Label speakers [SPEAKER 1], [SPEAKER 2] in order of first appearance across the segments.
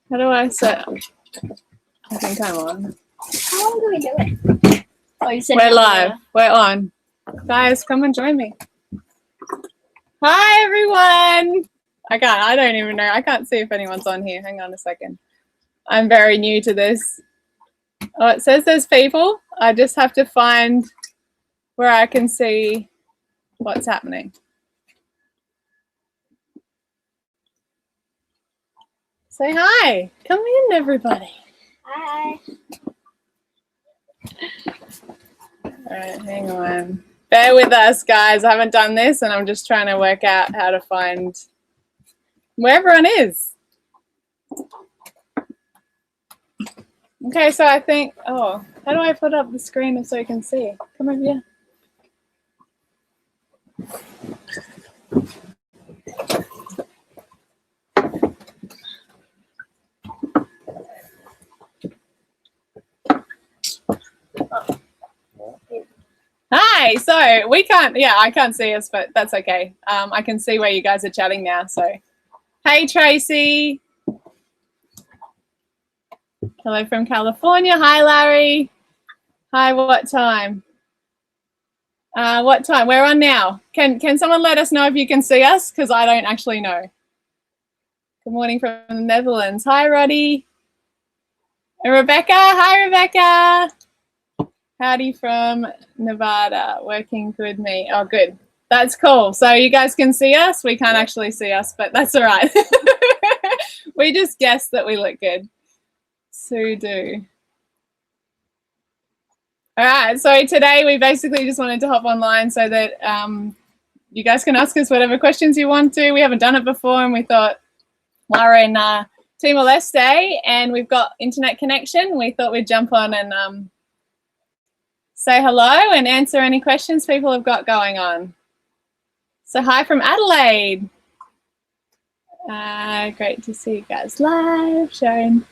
[SPEAKER 1] How do I set? I think I'm on.
[SPEAKER 2] How long do we do it? Oh, you said
[SPEAKER 1] We're live. We're on. Guys, come and join me. Hi, everyone. I don't even know. I can't see if anyone's on here. Hang on a second. I'm very new to this. Oh, it says there's people. I just have to find where I can see what's happening. Say hi. Come in, everybody.
[SPEAKER 2] Hi.
[SPEAKER 1] All right, hang on. Bear with us, guys. I haven't done this, and I'm just trying to work out how to find where everyone is. Okay, so I think, how do I put up the screen so you can see? Come over here. Hi, so we can't, I can't see us, but that's okay. I can see where you guys are chatting now, so. Hey, Tracy. Hello from California. Hi, Larry. Hi, what time? What time? We're on now. Can someone let us know if you can see us? Because I don't actually know. Good morning from the Netherlands. Hi, Roddy. And Rebecca. Hi, Rebecca. Howdy from Nevada. Working with me. Oh, good. That's cool. So you guys can see us? We can't actually see us, but that's all right. We just guessed that we look good. So do. All right. So today we basically just wanted to hop online so that you guys can ask us whatever questions you want to. We haven't done it before, and we thought while we're in Timor-Leste and we've got internet connection, we thought we'd jump on and say hello and answer any questions people have got going on. So hi from Adelaide. Great to see you guys live. Sharon.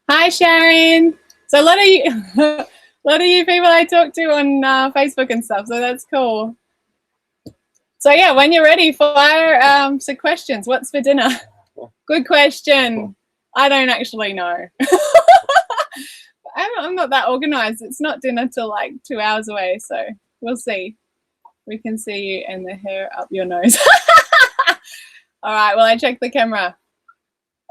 [SPEAKER 1] Hi, Sharon. So a lot of you people I talk to on Facebook and stuff, so that's cool. So yeah, when you're ready, fire some questions. What's for dinner? Good question. I don't actually know. I'm not that organized. It's not dinner till like 2 hours away, so we'll see. We can see you and the hair up your nose. All right, well, I checked the camera.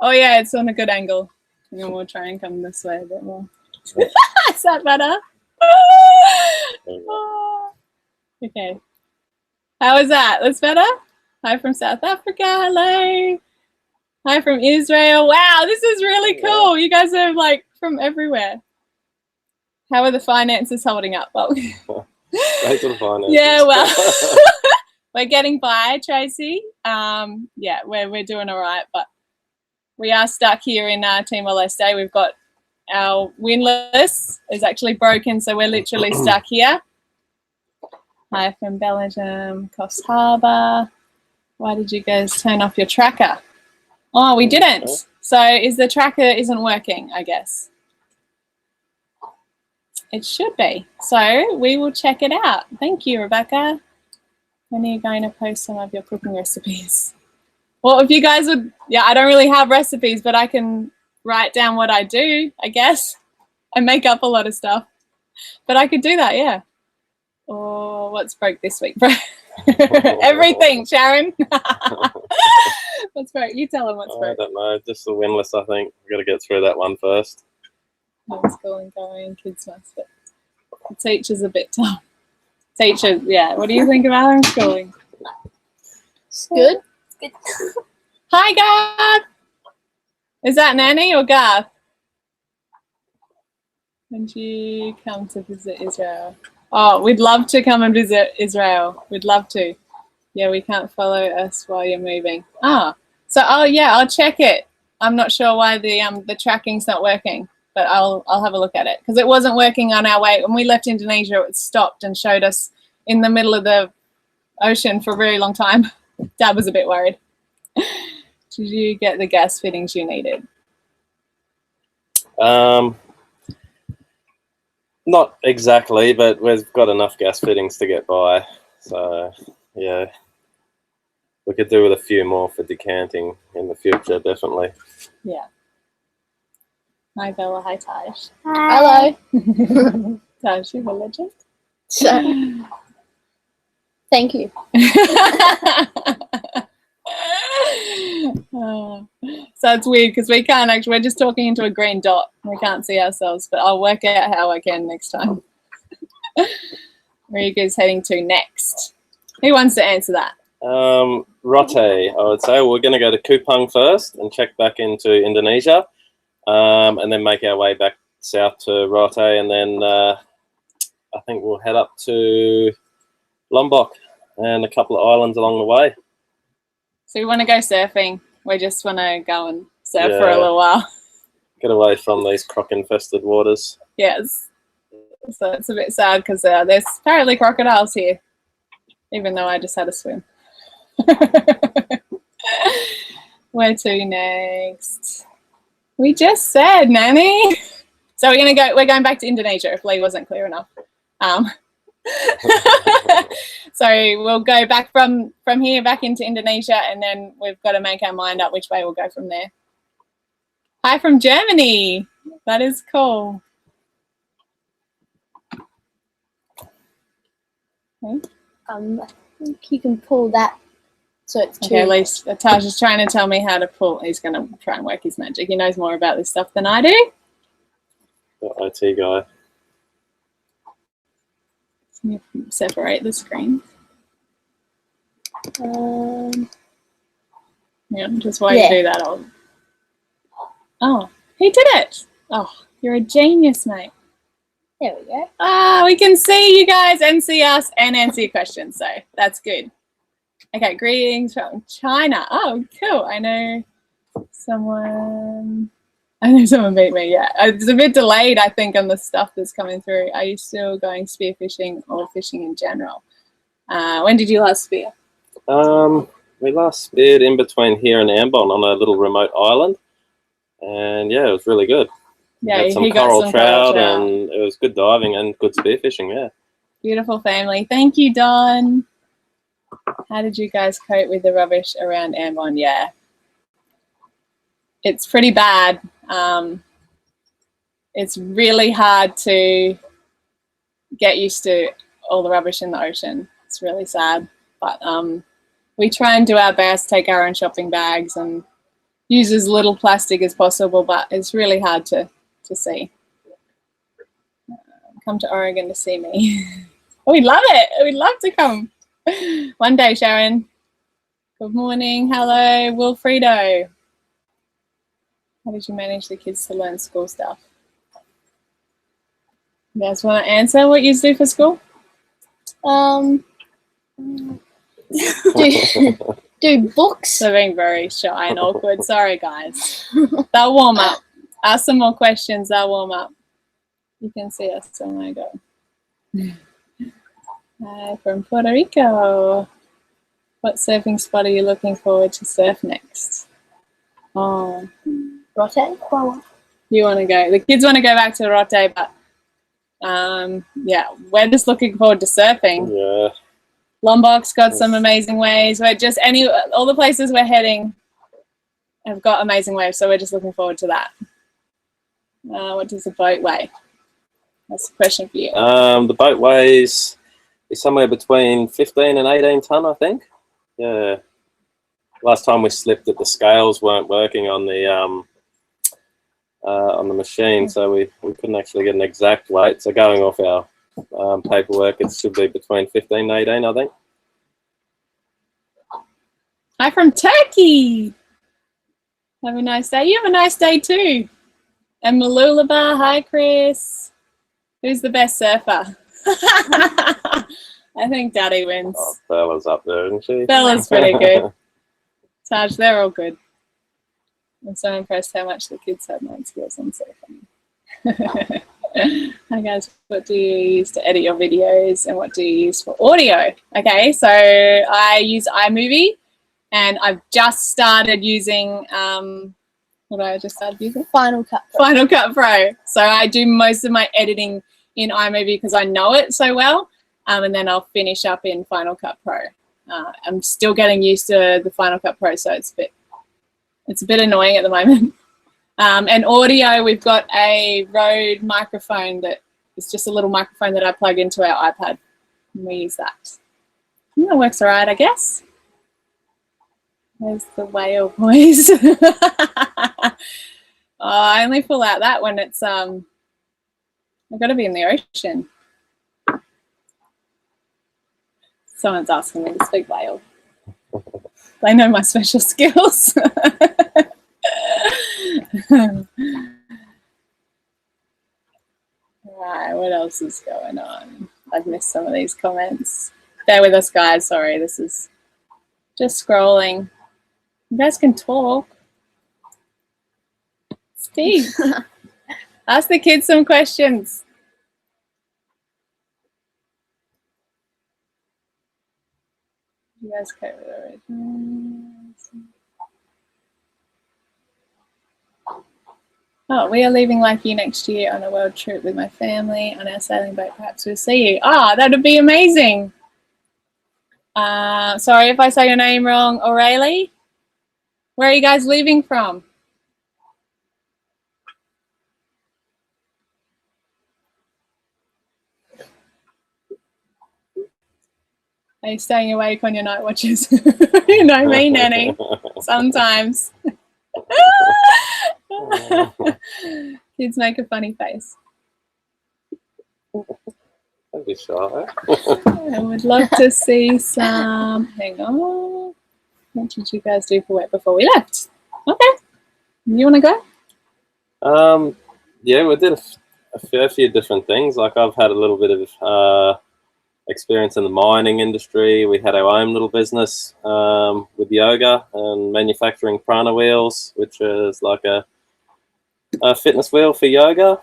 [SPEAKER 1] Oh yeah, it's on a good angle. And then we'll try and come this way a bit more. Is that better? Okay. How is that? That's better? Hi from South Africa. Hello. Hi from Israel. Wow, this is really cool. You guys are like from everywhere. How are the finances holding up? Well, yeah, well, we're getting by, Tracy. Yeah, we're doing all right, but we are stuck here in Timor-Leste. We've got our windlass is actually broken, so we're literally stuck here. Hi from Belgium, Coast Harbour. Why did you guys turn off your tracker? Oh, we didn't. So is the tracker isn't working, I guess. It should be. So we will check it out. Thank you, Rebecca. When are you going to post some of your cooking recipes? Well, if you guys would, I don't really have recipes, but I can write down what I do, I guess. I make up a lot of stuff. But I could do that, yeah. Or what's broke this week, bro? Everything, Sharon. What's broke? You tell them what's broke.
[SPEAKER 3] I don't know. Just the windlass, I think. We've got to get through that one first.
[SPEAKER 1] Homeschooling going, kids must fit. The teacher's a bit tough. Teachers, yeah. What do you think about homeschooling?
[SPEAKER 2] It's good. It's good.
[SPEAKER 1] Hi, Garth. Is that Nanny or Garth? When do you come to visit Israel? Oh, we'd love to come and visit Israel. We'd love to. Yeah, we can't follow us while you're moving. So I'll check it. I'm not sure why the tracking's not working, but I'll have a look at it because it wasn't working on our way when we left Indonesia. It stopped and showed us in the middle of the ocean for a very long time. Dad was a bit worried. Did you get the gas fittings you needed?
[SPEAKER 3] Not exactly, but we've got enough gas fittings to get by. So, yeah. we could do with a few more for decanting in the future, definitely.
[SPEAKER 1] Yeah. Hi, Bella. Hi, Taj.
[SPEAKER 2] Hello.
[SPEAKER 1] Taj, you're a legend.
[SPEAKER 2] Thank you.
[SPEAKER 1] So it's weird because we can't actually, we're just talking into a green dot. We can't see ourselves, but I'll work out how I can next time. Where are you guys heading to next? Who wants to answer that?
[SPEAKER 3] Rote, I would say. We're going to go to Kupang first and check back into Indonesia, and then make our way back south to Rote, and then I think we'll head up to Lombok and a couple of islands along the way.
[SPEAKER 1] So we want to go surfing. We just want to go and surf for a little while.
[SPEAKER 3] Get away from these croc-infested waters.
[SPEAKER 1] Yes. So it's a bit sad because there's apparently crocodiles here, even though I just had a swim. Where to next? We just said, Nanny. So we're going back to Indonesia if Lee wasn't clear enough. So we'll go back from here back into Indonesia, and then we've got to make our mind up which way we'll go from there. Hi from Germany. That is cool. Okay.
[SPEAKER 2] I think you can pull that so it's two.
[SPEAKER 1] Okay, at least Taj is trying to tell me how to pull. He's going to try and work his magic. He knows more about this stuff than I do.
[SPEAKER 3] The IT guy.
[SPEAKER 1] Can you separate the screen? Yeah, just while you do that, Oh, he did it! Oh, you're a genius, mate.
[SPEAKER 2] There we go.
[SPEAKER 1] Ah, we can see you guys and see us and answer your questions, so that's good. Okay, greetings from China. Oh, cool. I know someone beat me, yeah. It's a bit delayed, I think, on the stuff that's coming through. Are you still going spearfishing or fishing in general? When did you last spear?
[SPEAKER 3] We last speared in between here and Ambon on a little remote island. And yeah, it was really good.
[SPEAKER 1] Yeah,
[SPEAKER 3] had some coral trout, and it was good diving and good spearfishing, yeah. Beautiful
[SPEAKER 1] family. Thank you, Don. How did you guys cope with the rubbish around Ambon? Yeah. It's pretty bad. It's really hard to get used to all the rubbish in the ocean. It's really sad. But we try and do our best, take our own shopping bags and use as little plastic as possible, but it's really hard to see. Come to Oregon to see me. We'd love it. We'd love to come. One day, Sharon. Good morning. Hello, Wilfredo. How did you manage the kids to learn school stuff? You guys want to answer what you do for school?
[SPEAKER 2] Do books.
[SPEAKER 1] They're being very shy and awkward. Sorry, guys. They'll warm up. Ask some more questions. They'll warm up. You can see us. Oh my God. Hi, from Puerto Rico. What surfing spot are you looking forward to surf next? Oh,
[SPEAKER 2] Rote?
[SPEAKER 1] you want to go? The kids want to go back to Rote, but yeah, we're just looking forward to surfing.
[SPEAKER 3] Yeah.
[SPEAKER 1] Lombok's got some amazing waves. We're just all the places we're heading have got amazing waves, so we're just looking forward to that. What does the boat weigh? That's a question for you.
[SPEAKER 3] The boat weighs is somewhere between 15 and 18 ton, I think. Yeah. Last time we slipped it, the scales weren't working on the machine, so we couldn't actually get an exact weight. So going off our paperwork, it should be between 15 and 18, I think.
[SPEAKER 1] Hi from Turkey. Have a nice day. You have a nice day too. And Malulaba, hi Chris. Who's the best surfer? I think Daddy wins.
[SPEAKER 3] Oh, Bella's up there, isn't she?
[SPEAKER 1] Bella's pretty good. Taj, they're all good. I'm so impressed how much the kids have my skills on surfing. Hi guys, what do you use to edit your videos and what do you use for audio? Okay, so I use iMovie and I've just started using, what do I just started using?
[SPEAKER 2] Final Cut Pro.
[SPEAKER 1] Final Cut Pro. So I do most of my editing in iMovie because I know it so well, and then I'll finish up in Final Cut Pro. I'm still getting used to the Final Cut Pro, so it's a bit annoying at the moment. And audio, we've got a Rode microphone that is just a little microphone that I plug into our iPad, and we use that. That works all right, I guess. There's the whale voice. I only pull out that when it's I've got to be in the ocean. Someone's asking me to speak whale. They know my special skills. Right, what else is going on? I've missed some of these comments. Bear with us, guys. Sorry, this is just scrolling. You guys can talk. Steve, ask the kids some questions. You guys cover the originals. Oh, we are leaving like you next year on a world trip with my family on our sailing boat. Perhaps we'll see you. Ah, that would be amazing. Sorry if I say your name wrong, Aurelie. Where are you guys leaving from? Are you staying awake on your night watches? You know me, Nanny. Sometimes. Kids make a funny face.
[SPEAKER 3] Don't be shy.
[SPEAKER 1] I would love to see some. Hang on. What did you guys do for work before we left? Okay. You want to go?
[SPEAKER 3] Yeah, we did a fair few different things. Like I've had a little bit of experience in the mining industry. We had our own little business with yoga and manufacturing prana wheels, which is like a fitness wheel for yoga.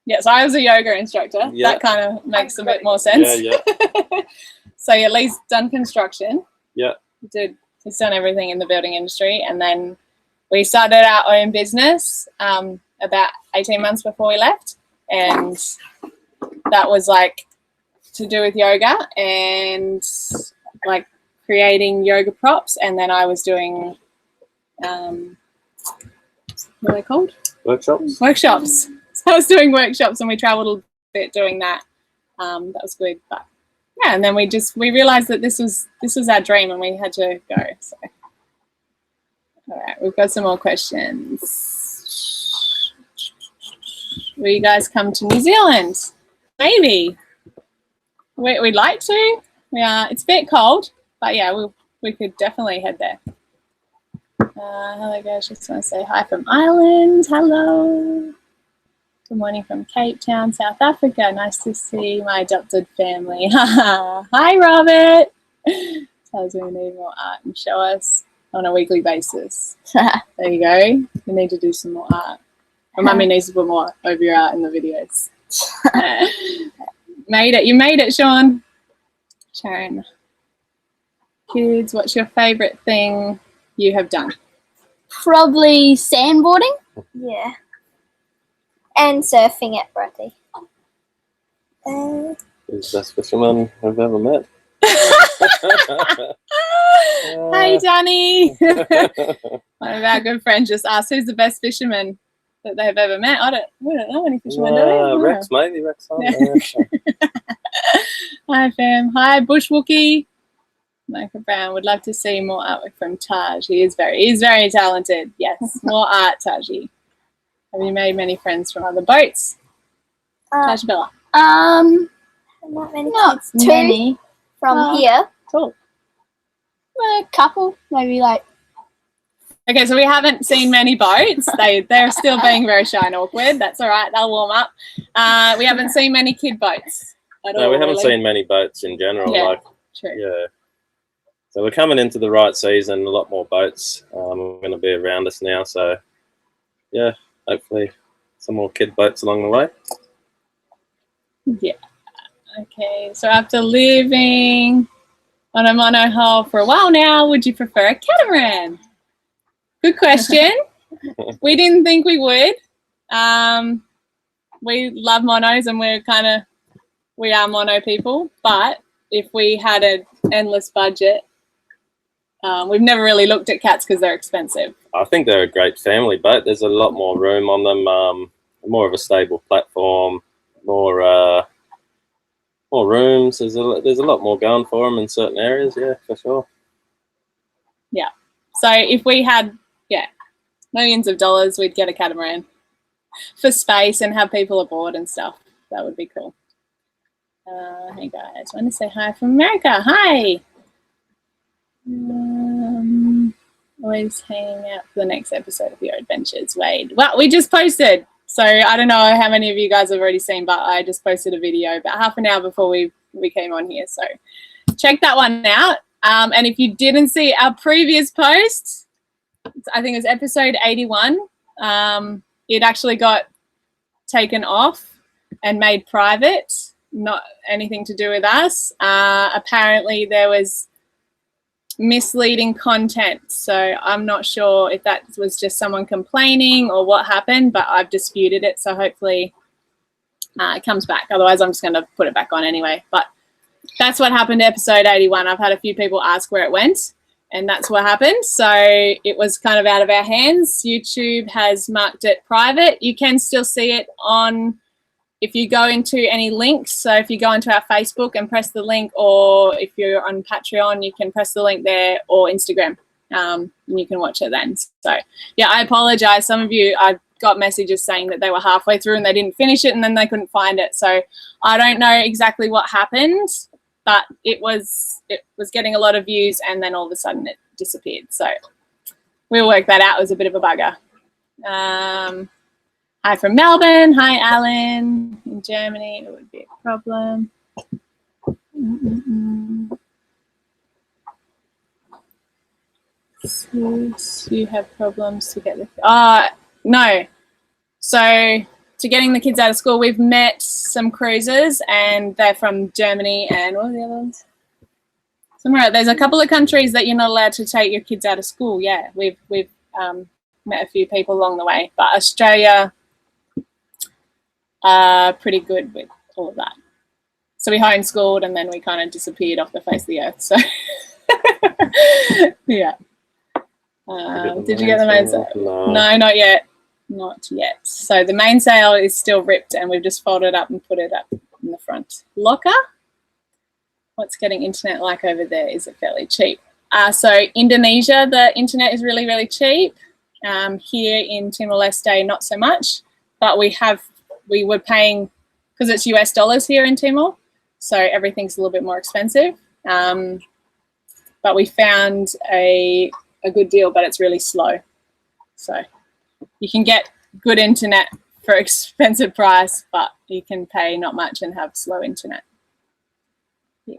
[SPEAKER 1] Yes, I was a yoga instructor.
[SPEAKER 3] Yeah.
[SPEAKER 1] That kind of makes a bit more sense.
[SPEAKER 3] Yeah.
[SPEAKER 1] So you at least done construction.
[SPEAKER 3] Yeah.
[SPEAKER 1] He's done everything in the building industry, and then we started our own business about 18 months before we left, and that was like to do with yoga and like creating yoga props. And then I was doing what are they called? Workshops. So I was doing workshops, and we traveled a bit doing that. That was good, but yeah. And then we realized that this was our dream, and we had to go. So all right, we've got some more questions. Will you guys come to New Zealand? Maybe. We'd like to. It's a bit cold, but yeah, we could definitely head there. Hello guys, just want to say hi from Ireland. Hello. Good morning from Cape Town, South Africa. Nice to see my adopted family. Hi, Robert. Tell us we need more art and show us on a weekly basis. There you go. You need to do some more art. My mummy needs to put more of your art in the videos. Made it. You made it, Sean. Sharon. Kids, what's your favourite thing you have done?
[SPEAKER 2] Probably sandboarding. Yeah. And surfing at Bratty.
[SPEAKER 3] Who's the best fisherman I've ever met?
[SPEAKER 1] Hey, Danny. One of our good friends just asked who's the best fisherman that they've ever met. We don't know any fishermen, do we? No.
[SPEAKER 3] Rex, maybe. Rex.
[SPEAKER 1] Yeah. Hi, fam. Hi, Bush Wookie. Michael Brown would love to see more artwork from Taj. He's very talented. Yes, more art, Taji. Have you made many friends from other boats? Taj Bella.
[SPEAKER 2] Not many. Not
[SPEAKER 1] too
[SPEAKER 2] many from here.
[SPEAKER 1] Cool.
[SPEAKER 2] A couple, maybe like.
[SPEAKER 1] Okay, so we haven't seen many boats. They're still being very shy and awkward. That's all right. They'll warm up. We haven't seen many kid boats at all.
[SPEAKER 3] No, we haven't
[SPEAKER 1] really
[SPEAKER 3] seen many boats in general.
[SPEAKER 1] Yeah, true.
[SPEAKER 3] Yeah. So we're coming into the right season. A lot more boats are going to be around us now. So, yeah, hopefully some more kid boats along the way.
[SPEAKER 1] Yeah. Okay, so after living on a monohull for a while now, would you prefer a catamaran? Good question. We didn't think we would. We love monos, and we are mono people, but if we had an endless budget. We've never really looked at cats because they're expensive.
[SPEAKER 3] I think they're a great family boat. There's a lot more room on them, more of a stable platform, more rooms. There's a lot more going for them in certain areas. Yeah, for sure.
[SPEAKER 1] Yeah. So if we had millions of dollars, we'd get a catamaran for space and have people aboard and stuff. That would be cool. Hey guys, want to say hi from America? Hi. Always hanging out for the next episode of your adventures, Wade. Well, we just posted, so I don't know how many of you guys have already seen, but I just posted a video about half an hour before we came on here, so check that one out. And if you didn't see our previous post, I think it was episode 81, it actually got taken off and made private, not anything to do with us. Apparently there was misleading content, so I'm not sure if that was just someone complaining or what happened, but I've disputed it, so hopefully it comes back. Otherwise I'm just going to put it back on anyway. But that's what happened to episode 81. I've had a few people ask where it went, and that's what happened. So it was kind of out of our hands. YouTube has marked it private. You can still see it on, if you go into any links, so if you go into our Facebook and press the link, or if you're on Patreon, you can press the link there, or Instagram, and you can watch it then. So, yeah, I apologize. Some of you, I got messages saying that they were halfway through and they didn't finish it and then they couldn't find it. So I don't know exactly what happened, but it was getting a lot of views and then all of a sudden it disappeared. So we'll work that out. It was a bit of a bugger. Hi from Melbourne. Hi, Alan. In Germany, it would be a problem. So you have problems to get the... no. So to getting the kids out of school, we've met some cruisers and they're from Germany and what are the other ones? Somewhere. There's a couple of countries that you're not allowed to take your kids out of school. Yeah, we've met a few people along the way, but Australia... pretty good with all of that. So we homeschooled and then we kind of disappeared off the face of the earth. So yeah. Did you get the mainsail? No, not yet. Not yet. So the mainsail is still ripped and we've just folded it up and put it up in the front locker. What's getting internet like over there? Is it fairly cheap? So Indonesia, the internet is really, really cheap. Here in Timor-Leste, not so much, but we were paying, because it's US dollars here in Timor, so everything's a little bit more expensive. But we found a good deal, but it's really slow. So you can get good internet for expensive price, but you can pay not much and have slow internet. Yeah.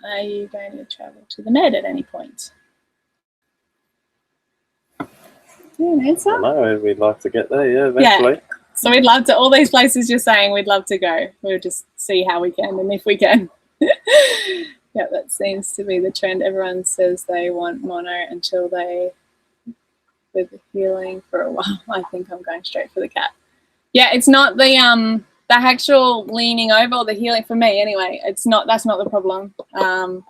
[SPEAKER 1] Are you going to travel to the Med at any point? An answer?
[SPEAKER 3] No, we'd like to get there, yeah, eventually.
[SPEAKER 1] Yeah. So we'd love to, all these places you're saying, we'd love to go. We'll just see how we can and if we can. Yeah, that seems to be the trend. Everyone says they want mono until they, with healing for a while. I think I'm going straight for the cat. Yeah, it's not the actual leaning over or the healing for me anyway. It's not, that's not the problem. And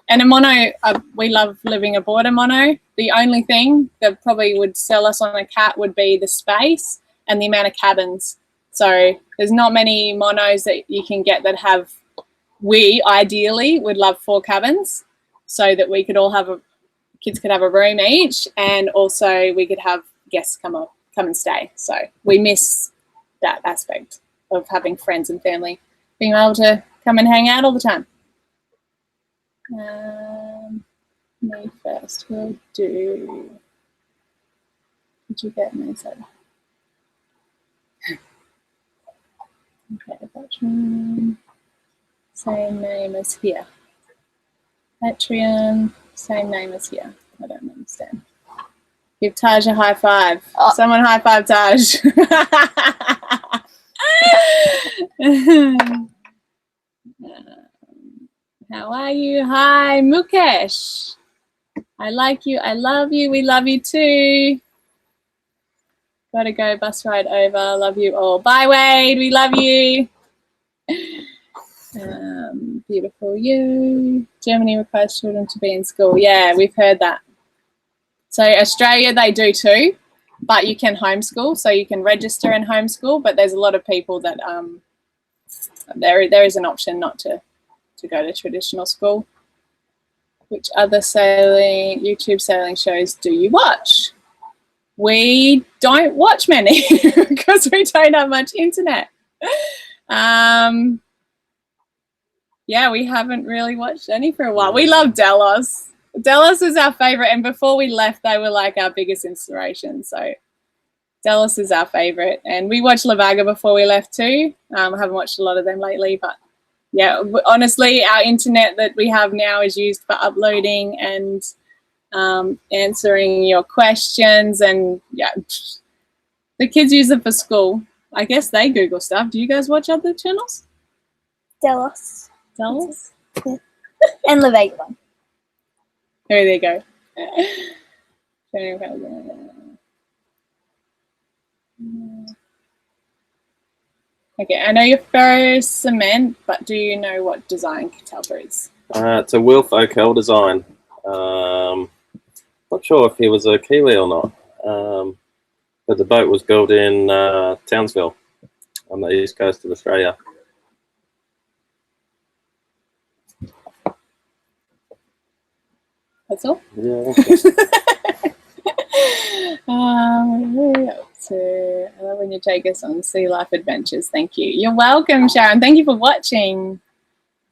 [SPEAKER 1] a mono, we love living aboard a mono. The only thing that probably would sell us on a cat would be the space and the amount of cabins. So there's not many monos that you can get that have, we ideally would love 4 cabins so that we could all have kids could have a room each, and also we could have guests come and stay. So we miss that aspect of having friends and family being able to come and hang out all the time. Me first will do. Did you get me? Okay, Patreon, same name as here. Patreon, same name as here. I don't understand. Give Taj a high five. Oh. Someone high five Taj. How are you? Hi, Mukesh. I like you. I love you. We love you too. Gotta go, bus ride over. Love you all. Bye, Wade. We love you. Beautiful you. Germany requires children to be in school. Yeah, we've heard that. So Australia, they do too, but you can homeschool, so you can register and homeschool, but there's a lot of people that there is an option not to go to traditional school. Which other YouTube sailing shows do you watch? We don't watch many because we don't have much internet. Yeah, we haven't really watched any for a while. We love Delos. Delos is our favorite, and before we left, they were like our biggest inspiration. So Delos is our favorite, and we watched La Vaga before we left too. I haven't watched a lot of them lately, but yeah, honestly, our internet that we have now is used for uploading and answering your questions, and yeah, the kids use it for school. I guess they Google stuff. Do you guys watch other channels?
[SPEAKER 2] Delos.
[SPEAKER 1] Delos?
[SPEAKER 2] Yeah. And La Vega one.
[SPEAKER 1] Oh, there you go. Okay, I know your first cement, but do you know what design Catalpa is?
[SPEAKER 3] It's a Wilf O'Kell design. Not sure if he was a Kiwi or not, but the boat was built in Townsville on the east coast of Australia.
[SPEAKER 1] That's all?
[SPEAKER 3] Yeah.
[SPEAKER 1] So I love when you take us on sea life adventures. Thank you. You're welcome, Sharon. Thank you for watching.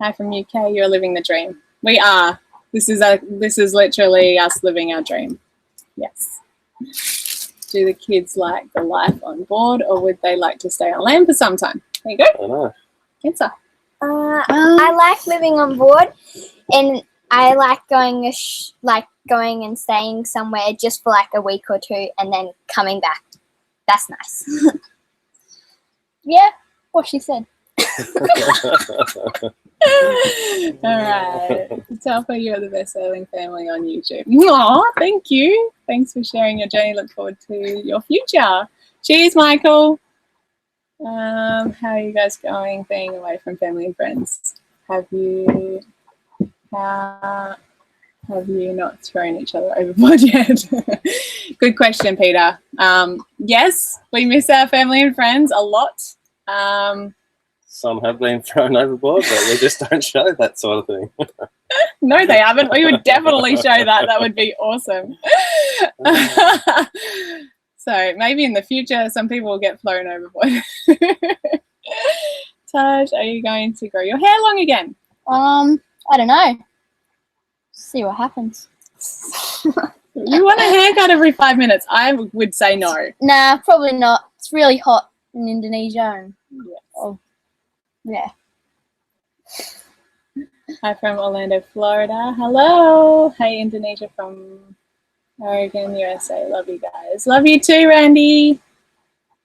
[SPEAKER 1] Hi from UK. You're living the dream. We are. This is literally us living our dream. Yes. Do the kids like the life on board, or would they like to stay on land for some time? There you go.
[SPEAKER 3] I don't know.
[SPEAKER 1] Answer.
[SPEAKER 2] I like living on board, and I like going going and staying somewhere just for like a week or two and then coming back. That's nice. Yeah, what she said.
[SPEAKER 1] All right. Catalpa, you're the best sailing family on YouTube. Aw, thank you. Thanks for sharing your journey. Look forward to your future. Cheers, Michael. How are you guys going being away from family and friends? Have you not thrown each other overboard yet? Good question, Peter. Yes, we miss our family and friends a lot.
[SPEAKER 3] Some have been thrown overboard, but we just don't show that sort of thing.
[SPEAKER 1] No, they haven't. We would definitely show that. That would be awesome. So maybe in the future, some people will get thrown overboard. Taj, are you going to grow your hair long again?
[SPEAKER 2] I don't know. See what happens.
[SPEAKER 1] You want a haircut every 5 minutes? I would say no.
[SPEAKER 2] Nah, probably not. It's really hot in Indonesia. And
[SPEAKER 1] Yes.
[SPEAKER 2] oh, yeah.
[SPEAKER 1] Hi from Orlando, Florida. Hello. Hey, Indonesia from Oregon, USA. Love you guys. Love you too, Randy.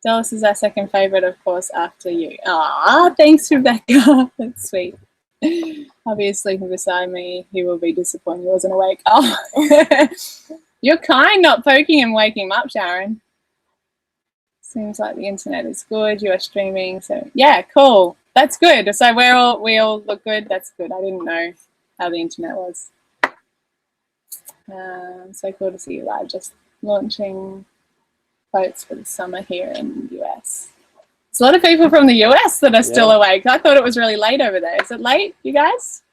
[SPEAKER 1] Dallas is our second favorite, of course, after you. Ah, thanks, Rebecca. That's sweet. Obviously, beside me, he will be disappointed he wasn't awake. Oh, you're kind, not poking and waking him up, Sharon. Seems like the internet is good. You are streaming, so yeah, cool. That's good. So we all look good. That's good. I didn't know how the internet was. So cool to see you live. Just launching boats for the summer here in the US. There's a lot of people from the US that are still awake. I thought it was really late over there. Is it late, you guys?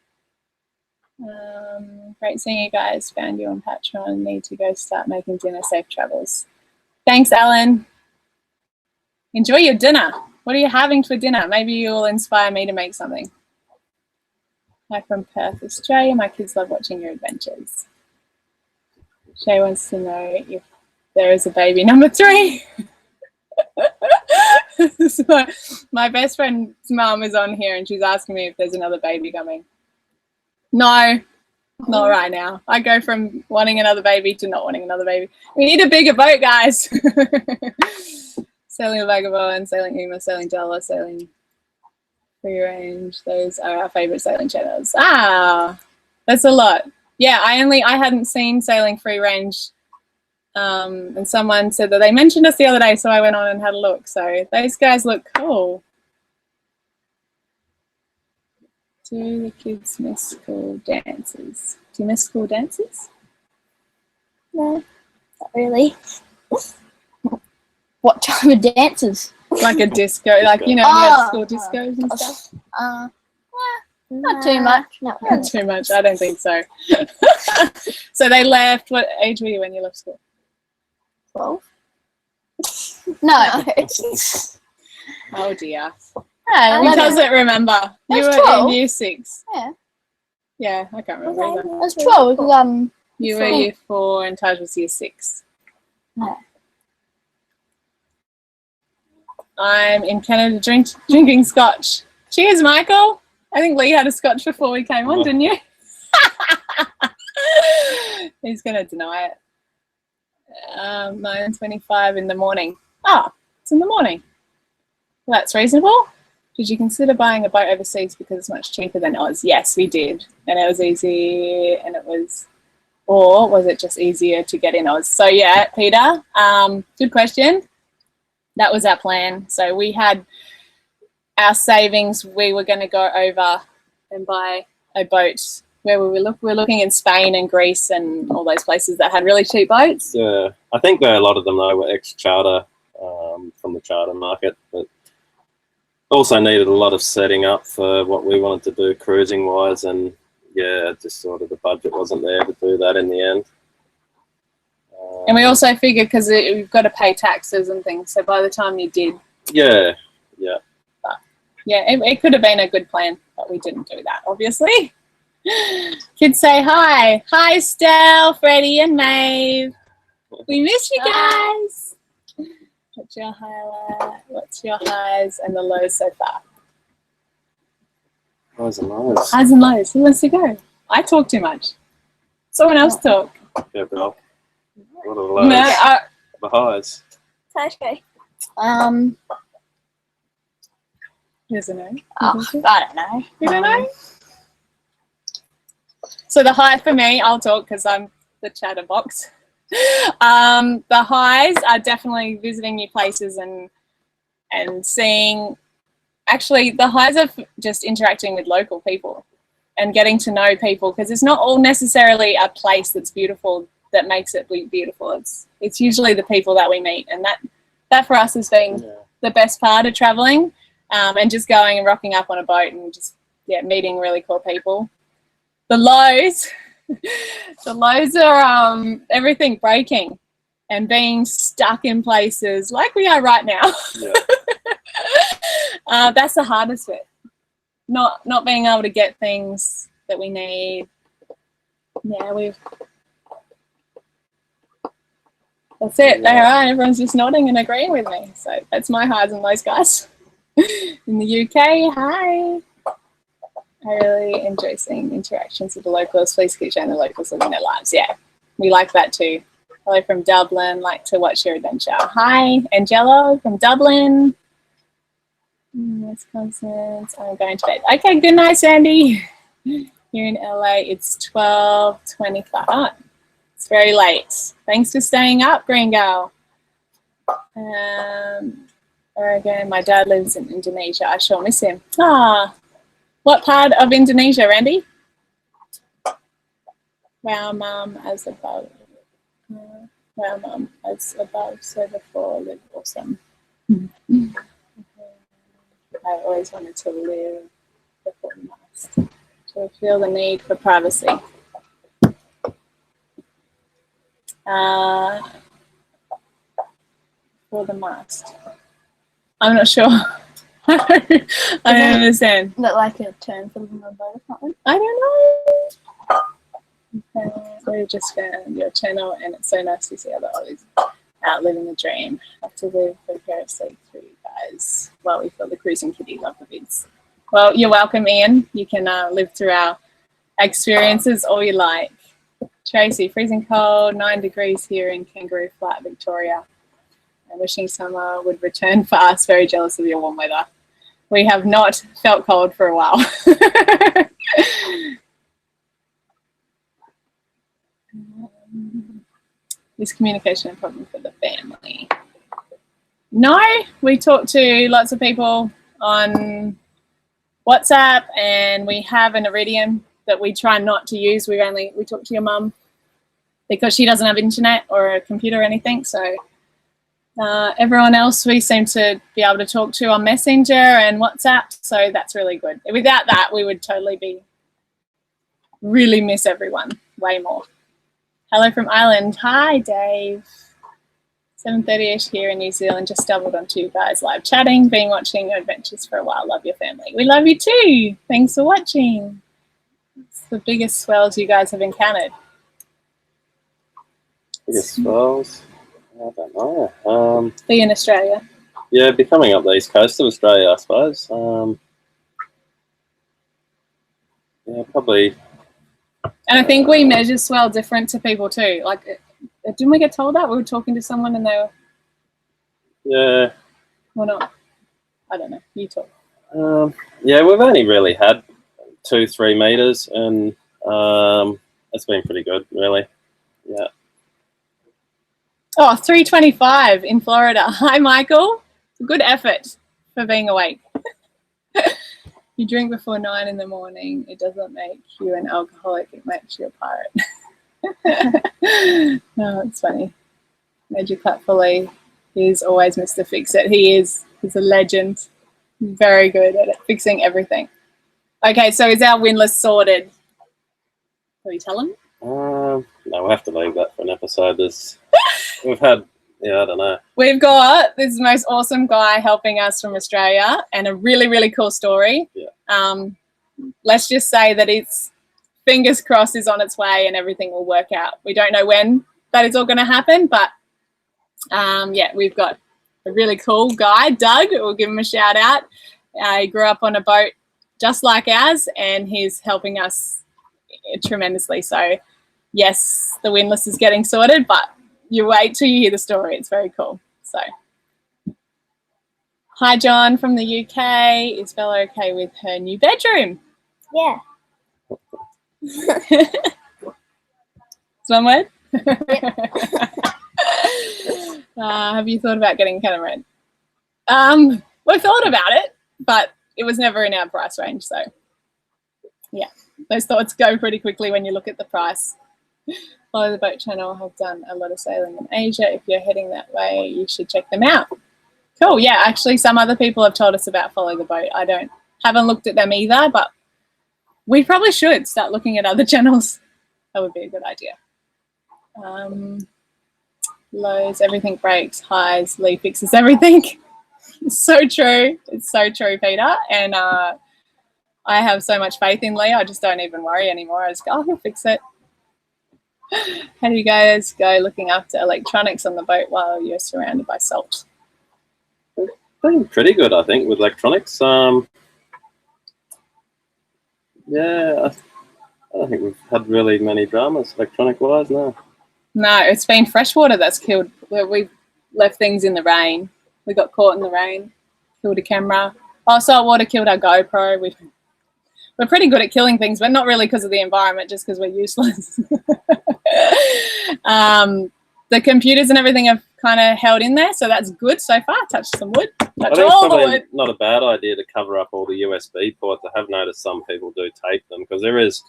[SPEAKER 1] Great seeing you guys. Found you on Patreon. Need to go start making dinner. Safe travels. Thanks, Alan. Enjoy your dinner. What are you having for dinner? Maybe you'll inspire me to make something. Hi from Perth, Australia. My kids love watching your adventures. Shay wants to know if there is a baby number 3. So my best friend's mum is on here and she's asking me if there's another baby coming. No, not right now. I go from wanting another baby to not wanting another baby. We need a bigger boat, guys. Sailing Vagabond, Sailing Uma, Sailing Jella, Sailing Free Range. Those are our favourite sailing channels. Ah, that's a lot. Yeah, I hadn't seen Sailing Free Range. And someone said that they mentioned us the other day, so I went on and had a look. So those guys look cool. Do the kids miss school dances? Do you miss school dances?
[SPEAKER 2] No, not really. What type of dances?
[SPEAKER 1] Like a disco, like, you know, you had school discos and stuff?
[SPEAKER 2] Not too much. No.
[SPEAKER 1] Not too much, I don't think so. So they left, what age were you when you left school?
[SPEAKER 2] 12? No.
[SPEAKER 1] Oh dear.
[SPEAKER 2] No,
[SPEAKER 1] He doesn't remember. You
[SPEAKER 2] was
[SPEAKER 1] were
[SPEAKER 2] 12.
[SPEAKER 1] in year 6.
[SPEAKER 2] Yeah.
[SPEAKER 1] Yeah, I can't remember either.
[SPEAKER 2] I was 12 because
[SPEAKER 1] You were year 4 and Taj was year 6.
[SPEAKER 2] No.
[SPEAKER 1] I'm in Canada drinking scotch. Cheers, Michael. I think Lee had a scotch before we came on, didn't you? He's going to deny it. 9:25 in the morning. Oh, it's in the morning. Well, that's reasonable. Did you consider buying a boat overseas because it's much cheaper than Oz? Yes, we did. And it was easy and it was, or was it just easier to get in Oz? So yeah, Peter, good question. That was our plan. So we had our savings. We were going to go over and buy a boat. Where we were looking in Spain and Greece and all those places that had really cheap boats.
[SPEAKER 3] Yeah, I think a lot of them though were ex-charter from the charter market, but also needed a lot of setting up for what we wanted to do cruising wise, and yeah, just sort of the budget wasn't there to do that in the end.
[SPEAKER 1] And we also figured because you've got to pay taxes and things, so by the time you did.
[SPEAKER 3] Yeah.
[SPEAKER 1] But yeah, it could have been a good plan, but we didn't do that, obviously. Kids say hi. Hi, Stell, Freddie, and Maeve. We miss you guys. What's your highlight? What's your highs and the lows so far?
[SPEAKER 3] Highs and lows.
[SPEAKER 1] Highs and lows. Who wants to go? I talk too much. Someone else talk.
[SPEAKER 3] Yeah, Bill. What are the lows?
[SPEAKER 1] No,
[SPEAKER 3] The highs.
[SPEAKER 2] Tash, go.
[SPEAKER 1] Here's a no.
[SPEAKER 2] Oh, I don't know.
[SPEAKER 1] You don't know? So the high for me, I'll talk because I'm the chatterbox. The highs are definitely visiting new places and seeing. Actually, the highs are just interacting with local people and getting to know people, because it's not all necessarily a place that's beautiful that makes it beautiful. It's usually the people that we meet, and that for us has been the best part of traveling, and just going and rocking up on a boat and just meeting really cool people. The lows, are everything breaking and being stuck in places like we are right now. Yeah. That's the hardest bit. Not being able to get things that we need. Yeah, that's it. All right, everyone's just nodding and agreeing with me. So that's my highs and lows, guys. In the UK, hi. I really enjoy seeing interactions with the locals. Please keep showing the locals living their lives. Yeah, we like that too. Hello from Dublin. Like to watch your adventure. Hi, Angelo from Dublin. Wisconsin. I'm going to bed. Okay, good night, Sandy. Here in LA, it's 12:25. Oh, it's very late. Thanks for staying up, Green Girl. Oregon. My dad lives in Indonesia. I sure miss him. Ah. What part of Indonesia, Randy? Wow, Mum, as above. Wow, Mum, as above, so before, live awesome. I always wanted to live before the mast, to feel the need for privacy. For the mast. I'm not sure. I don't understand.
[SPEAKER 2] Is that like a term for living on a boat or something?
[SPEAKER 1] I don't know. We just found your channel and it's so nice to see other Aussies out living the dream. Have to live vicariously through you guys while we feel the cruising kitty. Love the vids. Well, you're welcome, Ian. You can live through our experiences all you like. Tracy, freezing cold, 9 degrees here in Kangaroo Flat, Victoria. I'm wishing summer would return for us. Very jealous of your warm weather. We have not felt cold for a while. Is communication a problem for the family? No, we talk to lots of people on WhatsApp, and we have an Iridium that we try not to use. We talk to your mum because she doesn't have internet or a computer or anything. So everyone else we seem to be able to talk to on Messenger and WhatsApp. So that's really good. Without that, we would totally really miss everyone way more. Hello from Ireland. Hi, Dave. 7:30ish here in New Zealand. Just stumbled onto you guys live chatting. Been watching your adventures for a while. Love your family. We love you too. Thanks for watching. It's the biggest swells you guys have encountered.
[SPEAKER 3] Biggest swells? I don't know.
[SPEAKER 1] Be in Australia.
[SPEAKER 3] Yeah, be coming up the east coast of Australia, I suppose. Yeah, probably.
[SPEAKER 1] And I think we measure swell different to people too. Like, didn't we get told that? We were talking to someone and they were...
[SPEAKER 3] Yeah.
[SPEAKER 1] Or not? I don't know. You talk.
[SPEAKER 3] Yeah, we've only really had 2-3 meters, and it's been pretty good, really. Yeah.
[SPEAKER 1] Oh, 325 in Florida. Hi, Michael. Good effort for being awake. You drink before 9 in the morning. It doesn't make you an alcoholic. It makes you a pirate. No, it's funny. Major clap for Lee. He's always Mr. Fix-It. He's a legend. Very good at it, fixing everything. Okay, so is our windlass sorted? Can we tell him?
[SPEAKER 3] No, we'll have to leave that for an episode. We've had, yeah, I don't know.
[SPEAKER 1] We've got this most awesome guy helping us from Australia, and a really, really cool story.
[SPEAKER 3] Yeah.
[SPEAKER 1] Let's just say that it's fingers crossed is on its way and everything will work out. We don't know when that is all going to happen, but yeah, we've got a really cool guy, Doug. We'll give him a shout out. He grew up on a boat just like ours, and he's helping us tremendously. So yes, the windlass is getting sorted, but you wait till you hear the story. It's very cool. So hi, John from the UK. Is Bella okay with her new bedroom?
[SPEAKER 2] Yeah.
[SPEAKER 1] It's one word? Have you thought about getting a catamaran? We've thought about it, but it was never in our price range. So yeah, those thoughts go pretty quickly when you look at the price. Follow the Boat Channel. Have done a lot of sailing in Asia. If you're heading that way, you should check them out. Cool. Yeah, actually, some other people have told us about Follow the Boat. I haven't looked at them either, but we probably should start looking at other channels. That would be a good idea. Lows, everything breaks. Highs, Lee fixes everything. It's so true. It's so true, Peter. And I have so much faith in Lee. I just don't even worry anymore. I just go, oh, he'll fix it. How do you guys go looking after electronics on the boat while you're surrounded by salt?
[SPEAKER 3] Been pretty good, I think, with electronics. Yeah, I don't think we've had really many dramas electronic-wise, no.
[SPEAKER 1] No, it's been freshwater that's killed. We've left things in the rain. We got caught in the rain, killed a camera. Oh, saltwater killed our GoPro. We're pretty good at killing things, but not really because of the environment, just because we're useless. The computers and everything have kind of held in there, so that's good so far. Touch some wood. Touch
[SPEAKER 3] I think
[SPEAKER 1] all
[SPEAKER 3] it's
[SPEAKER 1] the
[SPEAKER 3] probably
[SPEAKER 1] wood.
[SPEAKER 3] not a bad idea to cover up all the USB ports. I have noticed some people do tape them, because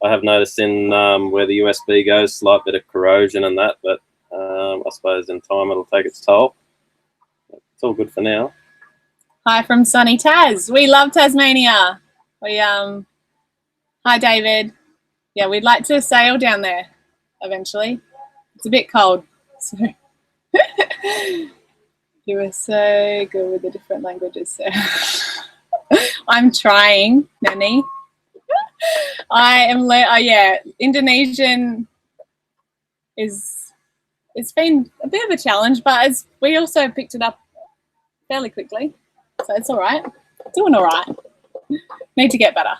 [SPEAKER 3] I have noticed in where the USB goes, slight bit of corrosion and that, but I suppose in time it'll take its toll. It's all good for now.
[SPEAKER 1] Hi from sunny Tas. We love Tasmania. Hi David. Yeah, we'd like to sail down there eventually. It's a bit cold. So you were so good with the different languages. So I'm trying, Nanny. I am. Yeah, Indonesian it's been a bit of a challenge, but we also picked it up fairly quickly, so it's all right. Doing all right. Need to get better.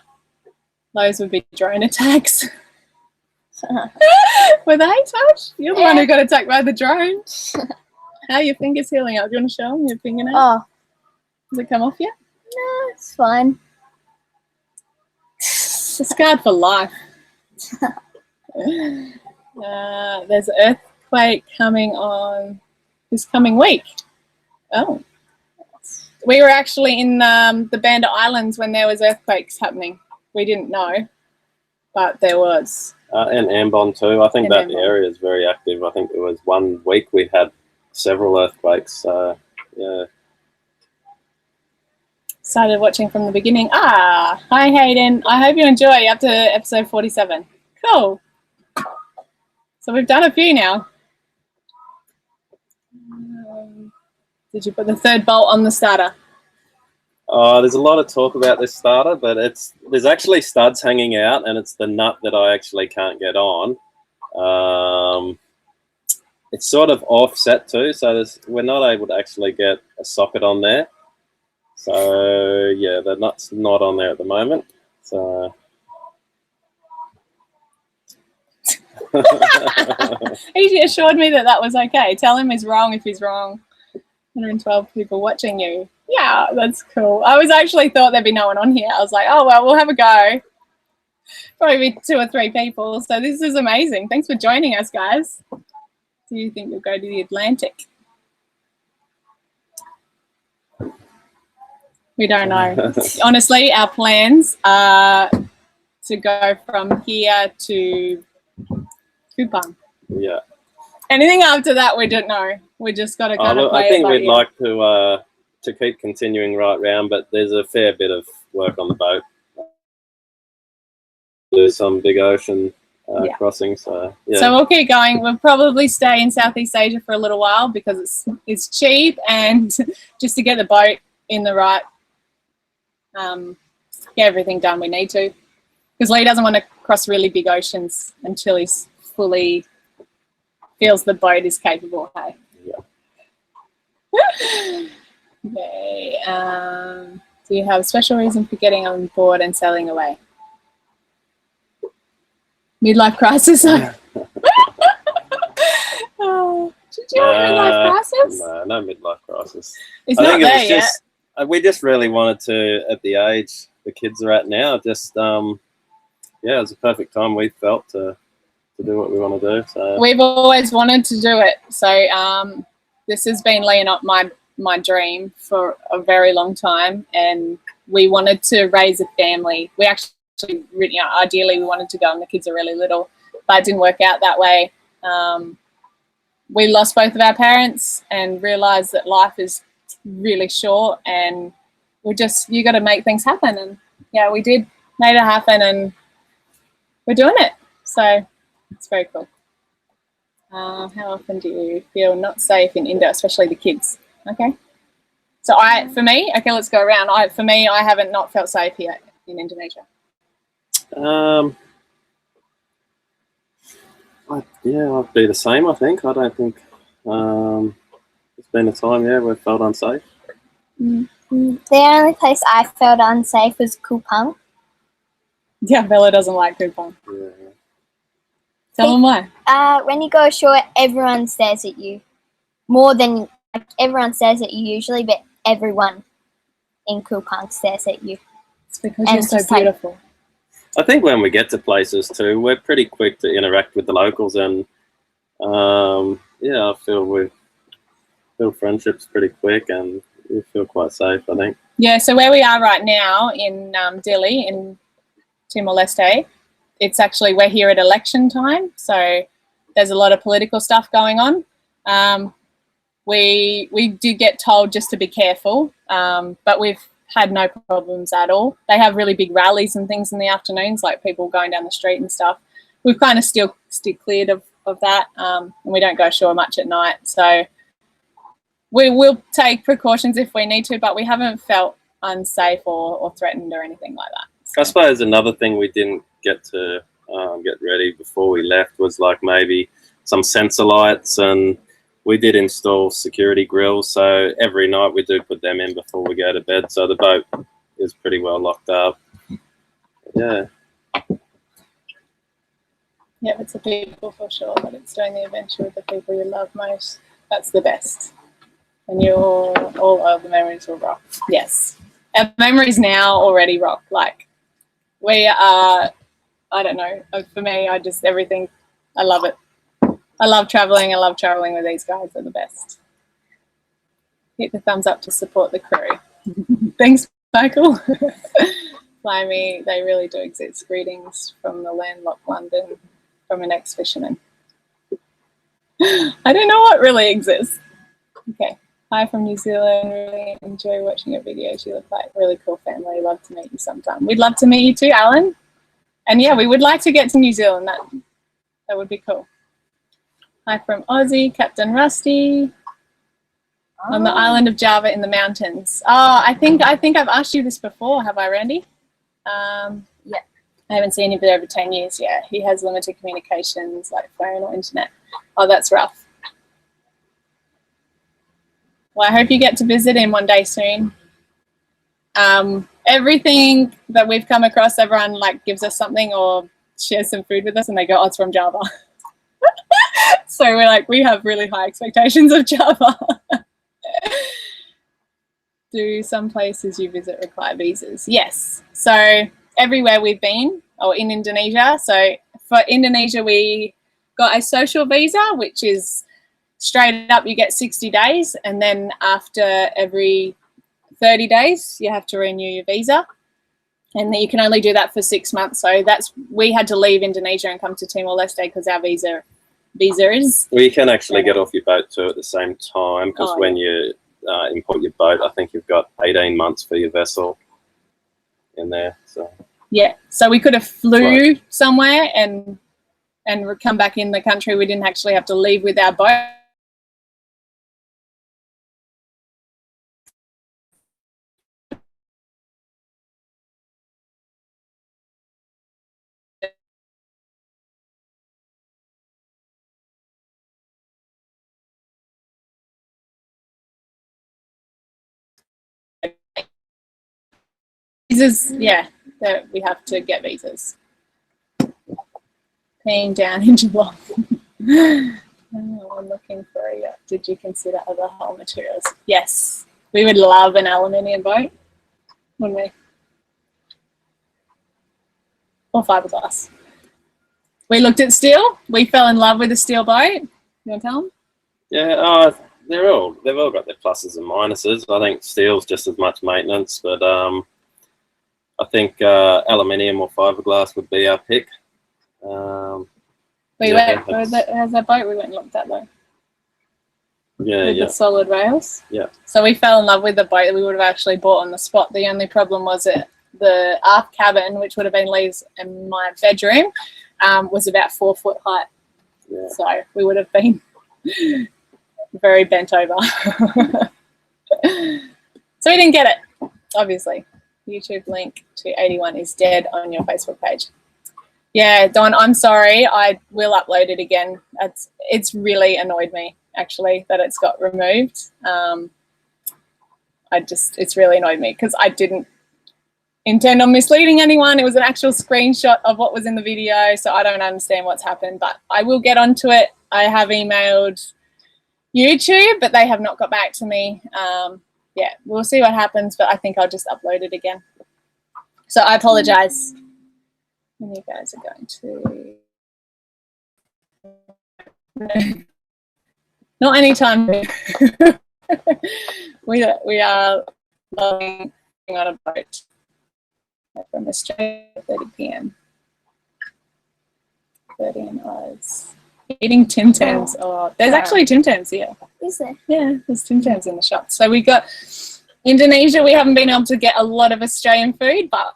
[SPEAKER 1] Those would be drone attacks. Were they, Tash? You're the one who got attacked by the drone. How are your fingers healing up? Do you want to show them your fingernail?
[SPEAKER 2] Oh.
[SPEAKER 1] Does it come off yet?
[SPEAKER 2] No, it's fine.
[SPEAKER 1] Scarred for life. There's an earthquake coming on this coming week. Oh, that's We were actually in the Banda Islands when there was earthquakes happening. We didn't know, but there was.
[SPEAKER 3] And Ambon too. I think that
[SPEAKER 1] Ambon.
[SPEAKER 3] area is very active. I think it was 1 week we had several earthquakes. Yeah.
[SPEAKER 1] Started watching from the beginning. Hi Hayden. I hope you enjoy up to episode 47. Cool. So we've done a few now. Did you put the 3rd bolt on the starter?
[SPEAKER 3] There's a lot of talk about this starter, but there's actually studs hanging out, and it's the nut that I actually can't get on. It's sort of offset too, so we're not able to actually get a socket on there. So yeah, the nut's not on there at the moment. So
[SPEAKER 1] He assured me that was okay. Tell him he's wrong if he's wrong. 112 people watching you. Yeah, that's cool. I was actually thought there'd be no one on here. I was like, oh well, we'll have a go. Probably 2 or 3 people. So this is amazing. Thanks for joining us, guys. Do you think you'll go to the Atlantic? We don't know. Honestly, our plans are to go from here to Kupang.
[SPEAKER 3] yeah.
[SPEAKER 1] Anything after that, we don't know. We just got to kind of play
[SPEAKER 3] I think
[SPEAKER 1] it by
[SPEAKER 3] we'd
[SPEAKER 1] ear.
[SPEAKER 3] like to keep continuing right round, but there's a fair bit of work on the boat. There's some big ocean crossing, so yeah.
[SPEAKER 1] So we'll keep going. We'll probably stay in Southeast Asia for a little while because it's cheap, and just to get the boat in the right, get everything done we need to. Because Lee doesn't want to cross really big oceans until he's fully feels the boat is capable. Hey.
[SPEAKER 3] Yeah.
[SPEAKER 1] Okay. Do you have a special reason for getting on board and sailing away? Midlife crisis. Oh, did you have a midlife crisis?
[SPEAKER 3] No midlife crisis.
[SPEAKER 1] It's not there yet.
[SPEAKER 3] We just really wanted to, at the age the kids are at now, just yeah, it was a perfect time we felt to do what we want to do. So
[SPEAKER 1] we've always wanted to do it. So this has been laying up my dream for a very long time, and we wanted to raise a family. We actually, ideally we wanted to go when the kids are really little, but it didn't work out that way. We lost both of our parents and realised that life is really short, and you got to make things happen. And yeah, we did, made it happen, and we're doing it. So it's very cool. How often do you feel not safe in Indo, especially the kids? Okay. So for me, let's go around. For me, I haven't not felt safe here in Indonesia.
[SPEAKER 3] I'd be the same, I think. I don't think it's been a time, we've felt unsafe.
[SPEAKER 2] The only place I felt unsafe was Kupang.
[SPEAKER 1] Yeah, Bella doesn't like Kupang.
[SPEAKER 3] Yeah.
[SPEAKER 1] Tell them why.
[SPEAKER 2] When you go ashore, everyone stares at you. More than everyone stares at you usually, but everyone in Kupang stares at you.
[SPEAKER 1] It's because you're so beautiful.
[SPEAKER 3] I think when we get to places too, we're pretty quick to interact with the locals, and I feel we build friendships pretty quick, and we feel quite safe, I think.
[SPEAKER 1] Yeah, so where we are right now in Dili, in Timor-Leste, it's actually, we're here at election time, so there's a lot of political stuff going on. We do get told just to be careful, but we've had no problems at all. They have really big rallies and things in the afternoons, like people going down the street and stuff. We've kind of still cleared of that, and we don't go ashore much at night. So we will take precautions if we need to, but we haven't felt unsafe or threatened or anything like that. So.
[SPEAKER 3] I suppose another thing we didn't get to get ready before we left was like maybe some sensor lights, and we did install security grills, so every night we do put them in before we go to bed, so the boat is pretty well locked up. Yeah.
[SPEAKER 1] Yeah, it's the people for sure, but it's doing the adventure with the people you love most. That's the best. And all of the memories will rock. Yes. Our memories now already rock. Like, we are, I don't know, for me, everything, I love it. I love traveling. I love traveling with these guys. They're the best. Hit the thumbs up to support the crew. Thanks, Michael. Fly me, they really do exist. Greetings from the landlocked London from an ex-fisherman. I don't know what really exists. Okay. Hi from New Zealand. Really enjoy watching your videos. You look like a really cool family. Love to meet you sometime. We'd love to meet you too, Alan. And yeah, we would like to get to New Zealand. That would be cool. Hi from Aussie, Captain Rusty. On the island of Java in the mountains. Oh, I think I've asked you this before. Have I, Randy? Yeah. I haven't seen him for over 10 years. Yeah, he has limited communications like phone or internet. Oh, that's rough. Well, I hope you get to visit him one day soon. Everything that we've come across, everyone like gives us something or shares some food with us and they go, oh, it's from Java. So we're like, we have really high expectations of Java. Do some places you visit require visas? Yes. So everywhere we've been, or in Indonesia. So for Indonesia, we got a social visa, which is straight up, you get 60 days. And then after every 30 days, you have to renew your visa. And then you can only do that for 6 months. So we had to leave Indonesia and come to Timor-Leste because our visa is.
[SPEAKER 3] Well, you can actually get off your boat too at the same time because when you import your boat, I think you've got 18 months for your vessel in there. So
[SPEAKER 1] yeah, so we could have flew somewhere and come back in the country. We didn't actually have to leave with our boat. Visas, yeah, that we have to get visas. Peeing down in Geelong. I'm looking for a yacht. Did you consider other hull materials? Yes, we would love an aluminium boat, wouldn't we? Or fiberglass. We looked at steel. We fell in love with a steel boat. You want to tell them?
[SPEAKER 3] yeah, they've all got their pluses and minuses. I think steel's just as much maintenance, but I think aluminium or fiberglass would be our pick.
[SPEAKER 1] How's that boat we went and looked at though?
[SPEAKER 3] Yeah,
[SPEAKER 1] with the solid rails.
[SPEAKER 3] Yeah.
[SPEAKER 1] So we fell in love with the boat that we would have actually bought on the spot. The only problem was that the aft cabin, which would have been Lee's and my bedroom, was about 4 foot height.
[SPEAKER 3] Yeah.
[SPEAKER 1] So we would have been very bent over. So we didn't get it, obviously. YouTube link to 81 is dead on your Facebook page. Yeah, Don, I'm sorry. I will upload it again. It's really annoyed me, actually, that it's got removed. It's really annoyed me because I didn't intend on misleading anyone. It was an actual screenshot of what was in the video, so I don't understand what's happened, but I will get onto it. I have emailed YouTube, but they have not got back to me. Yeah, we'll see what happens, but I think I'll just upload it again. So I apologize. And you guys are going to... Not anytime. We are loving on a boat from Australia at 30 p.m. 13 hours. Eating Tim Tams. Oh, there's actually Tim Tams here.
[SPEAKER 2] Is there?
[SPEAKER 1] Yeah, there's Tim Tams in the shop. So we got Indonesia. We haven't been able to get a lot of Australian food, but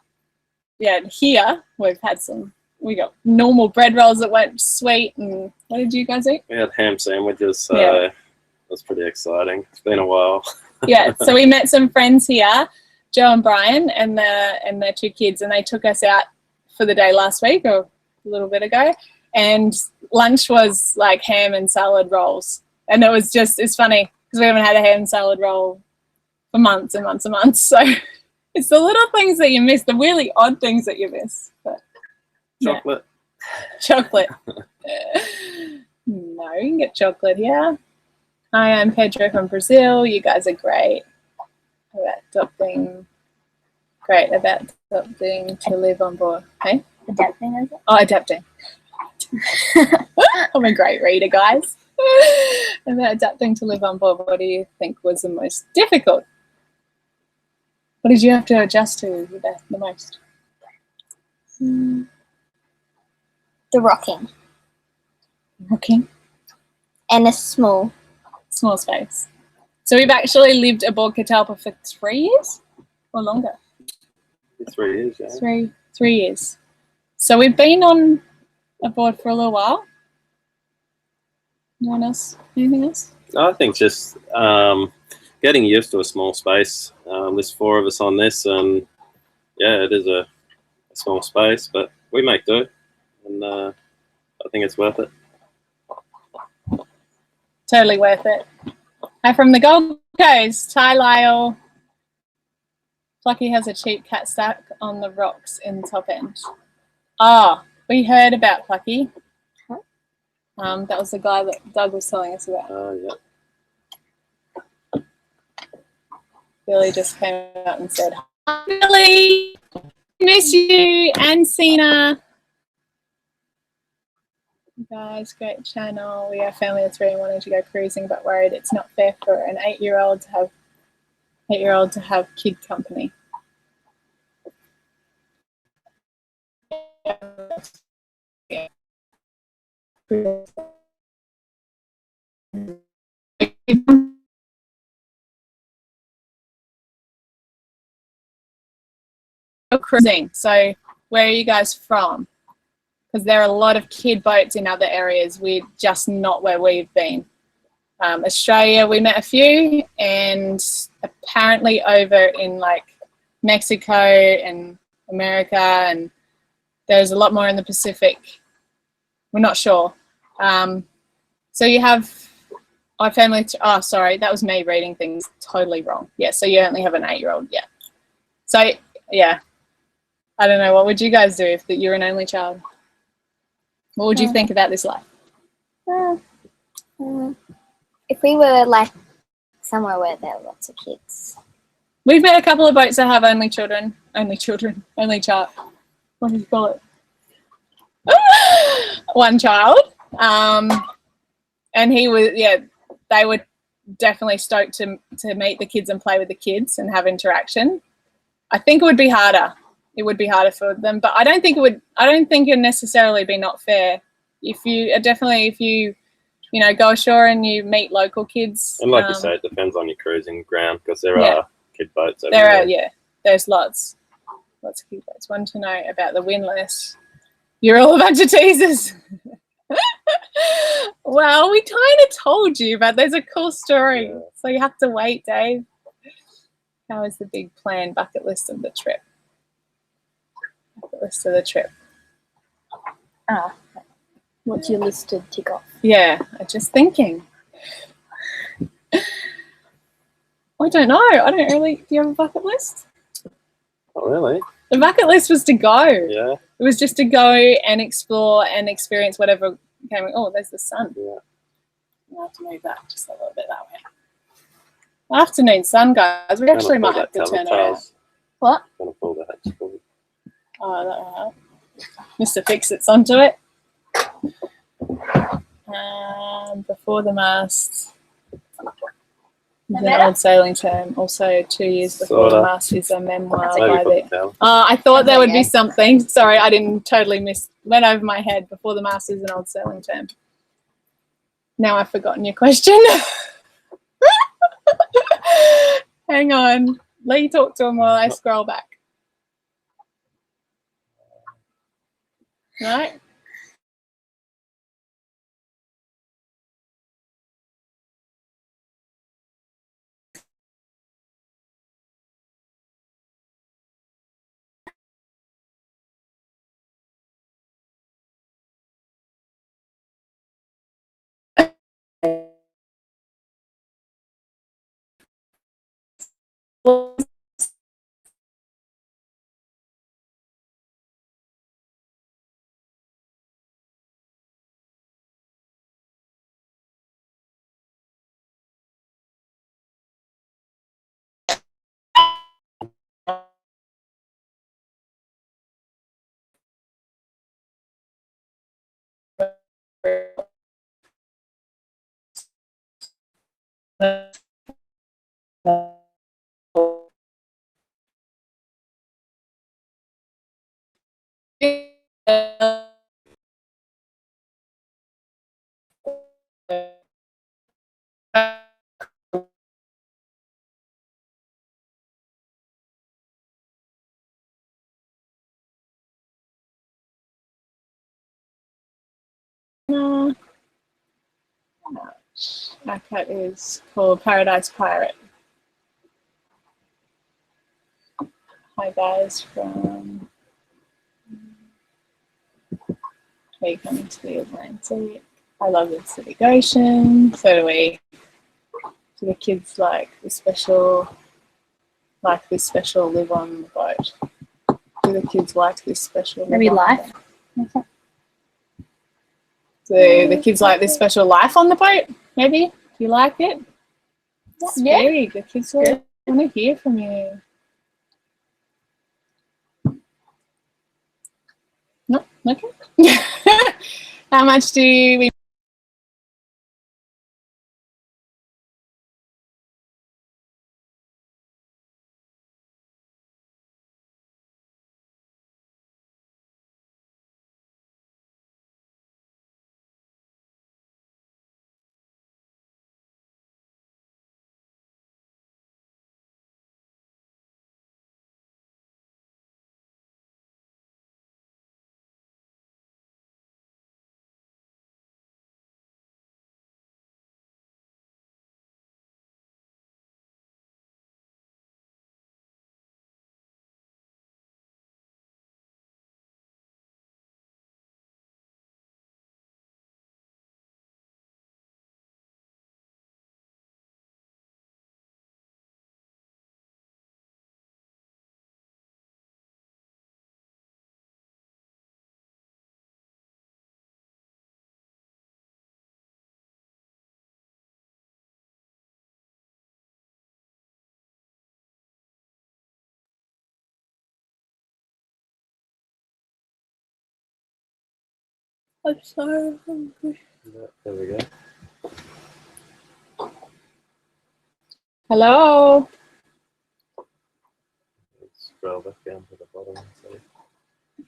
[SPEAKER 1] yeah, here we've had some. We got normal bread rolls that weren't sweet. And what did you guys eat?
[SPEAKER 3] We had ham sandwiches, so it was pretty exciting. It's been a while.
[SPEAKER 1] Yeah, so we met some friends here, Joe and Brian, and their 2 kids, and they took us out for the day last week or a little bit ago. And lunch was like ham and salad rolls. And it was just, it's funny because we haven't had a ham and salad roll for months and months and months. So it's the little things that you miss, the really odd things that you miss. But,
[SPEAKER 3] Chocolate.
[SPEAKER 1] Yeah. Chocolate. No, you can get chocolate here. Hi, I'm Pedro from Brazil. You guys are great. Great about adapting to live on board. Hey?
[SPEAKER 2] Adapting, is it?
[SPEAKER 1] Oh, adapting. I'm a great reader, guys. About adapting to live on board, what do you think was the most difficult? What did you have to adjust to the most?
[SPEAKER 2] The rocking.
[SPEAKER 1] Rocking.
[SPEAKER 2] And a small
[SPEAKER 1] space. So we've actually lived aboard Catalpa for 3 years or longer.
[SPEAKER 3] 3 years, yeah.
[SPEAKER 1] 3 years. So we've been on aboard for a little while. No one else? Anything else?
[SPEAKER 3] I think just getting used to a small space. There's 4 of us on this, and yeah, it is a small space, but we make do, and I think it's worth it.
[SPEAKER 1] Totally worth it. And from the Gold Coast, Ty Lyle. Plucky has a cheap cat stack on the rocks in the top end. Ah, we heard about Plucky. That was the guy that Doug was telling us about.
[SPEAKER 3] Yeah.
[SPEAKER 1] Billy just came out and said, "Hi, Billy, miss you, and Cena." Guys, great channel. We are a family of 3 and wanting to go cruising, but worried it's not fair for an 8-year-old to have kid company. Cruising. So where are you guys from? Because there are a lot of kid boats in other areas. We're just not where we've been. Australia, we met a few, and apparently over in like Mexico and America, and there's a lot more in the Pacific. We're not sure. So you have our family. Oh, sorry, that was me reading things totally wrong. Yeah, so you only have an 8-year-old. Yeah. So yeah, I don't know. What would you guys do if you're an only child? What would you think about this life?
[SPEAKER 2] If we were like somewhere where there are lots of kids.
[SPEAKER 1] We've met a couple of boats that have only child. What do you call it? One child. And he was, yeah, they were definitely stoked to meet the kids and play with the kids and have interaction. I think it would be harder. It would be harder for them, but I don't think it'd necessarily be not fair. If you go ashore and you meet local kids.
[SPEAKER 3] And like you say, it depends on your cruising ground, because there are kid boats over there.
[SPEAKER 1] There's lots of kid boats. Want to know about the windlass? You're all a bunch of teasers. Well, we kind of told you, but there's a cool story. Yeah. So you have to wait, Dave. How is the big plan bucket list of the trip?
[SPEAKER 2] What's your list to tick off?
[SPEAKER 1] Yeah, I'm just thinking. I don't know. I don't really. Do you have a bucket list?
[SPEAKER 3] Not really.
[SPEAKER 1] The bucket list was to go.
[SPEAKER 3] Yeah.
[SPEAKER 1] It was just to go and explore and experience whatever came. Oh, there's the sun.
[SPEAKER 3] Yeah.
[SPEAKER 1] I'll have to move that just a little bit that way. Afternoon sun, guys. We actually might have to turn it out. What?
[SPEAKER 3] I'm going to pull the hatch forward.
[SPEAKER 1] Oh, that will help. Mr. Fix-It's onto it. Before the mast. Is an old sailing term. Also, 2 years before the mast is a memoir by the. I thought there would be something. Sorry, I didn't totally went over my head. Before the mast is an old sailing term. Now I've forgotten your question. Hang on. Let you talk to him while I scroll back. Right? Our cat is called Paradise Pirate. Hi guys from we coming to the Atlantic. I love the Pacific Ocean. So do we. Do the kids like this special live on the boat? Do the kids like this special
[SPEAKER 2] Maybe life?
[SPEAKER 1] Do the kids like this special life on the boat? Maybe? Do you like it?
[SPEAKER 2] Yeah.
[SPEAKER 1] Big. The kids want to hear from you. No? Okay. How much do we I'm so hungry.
[SPEAKER 3] There we go.
[SPEAKER 1] Hello.
[SPEAKER 3] Let's scroll back down to the bottom and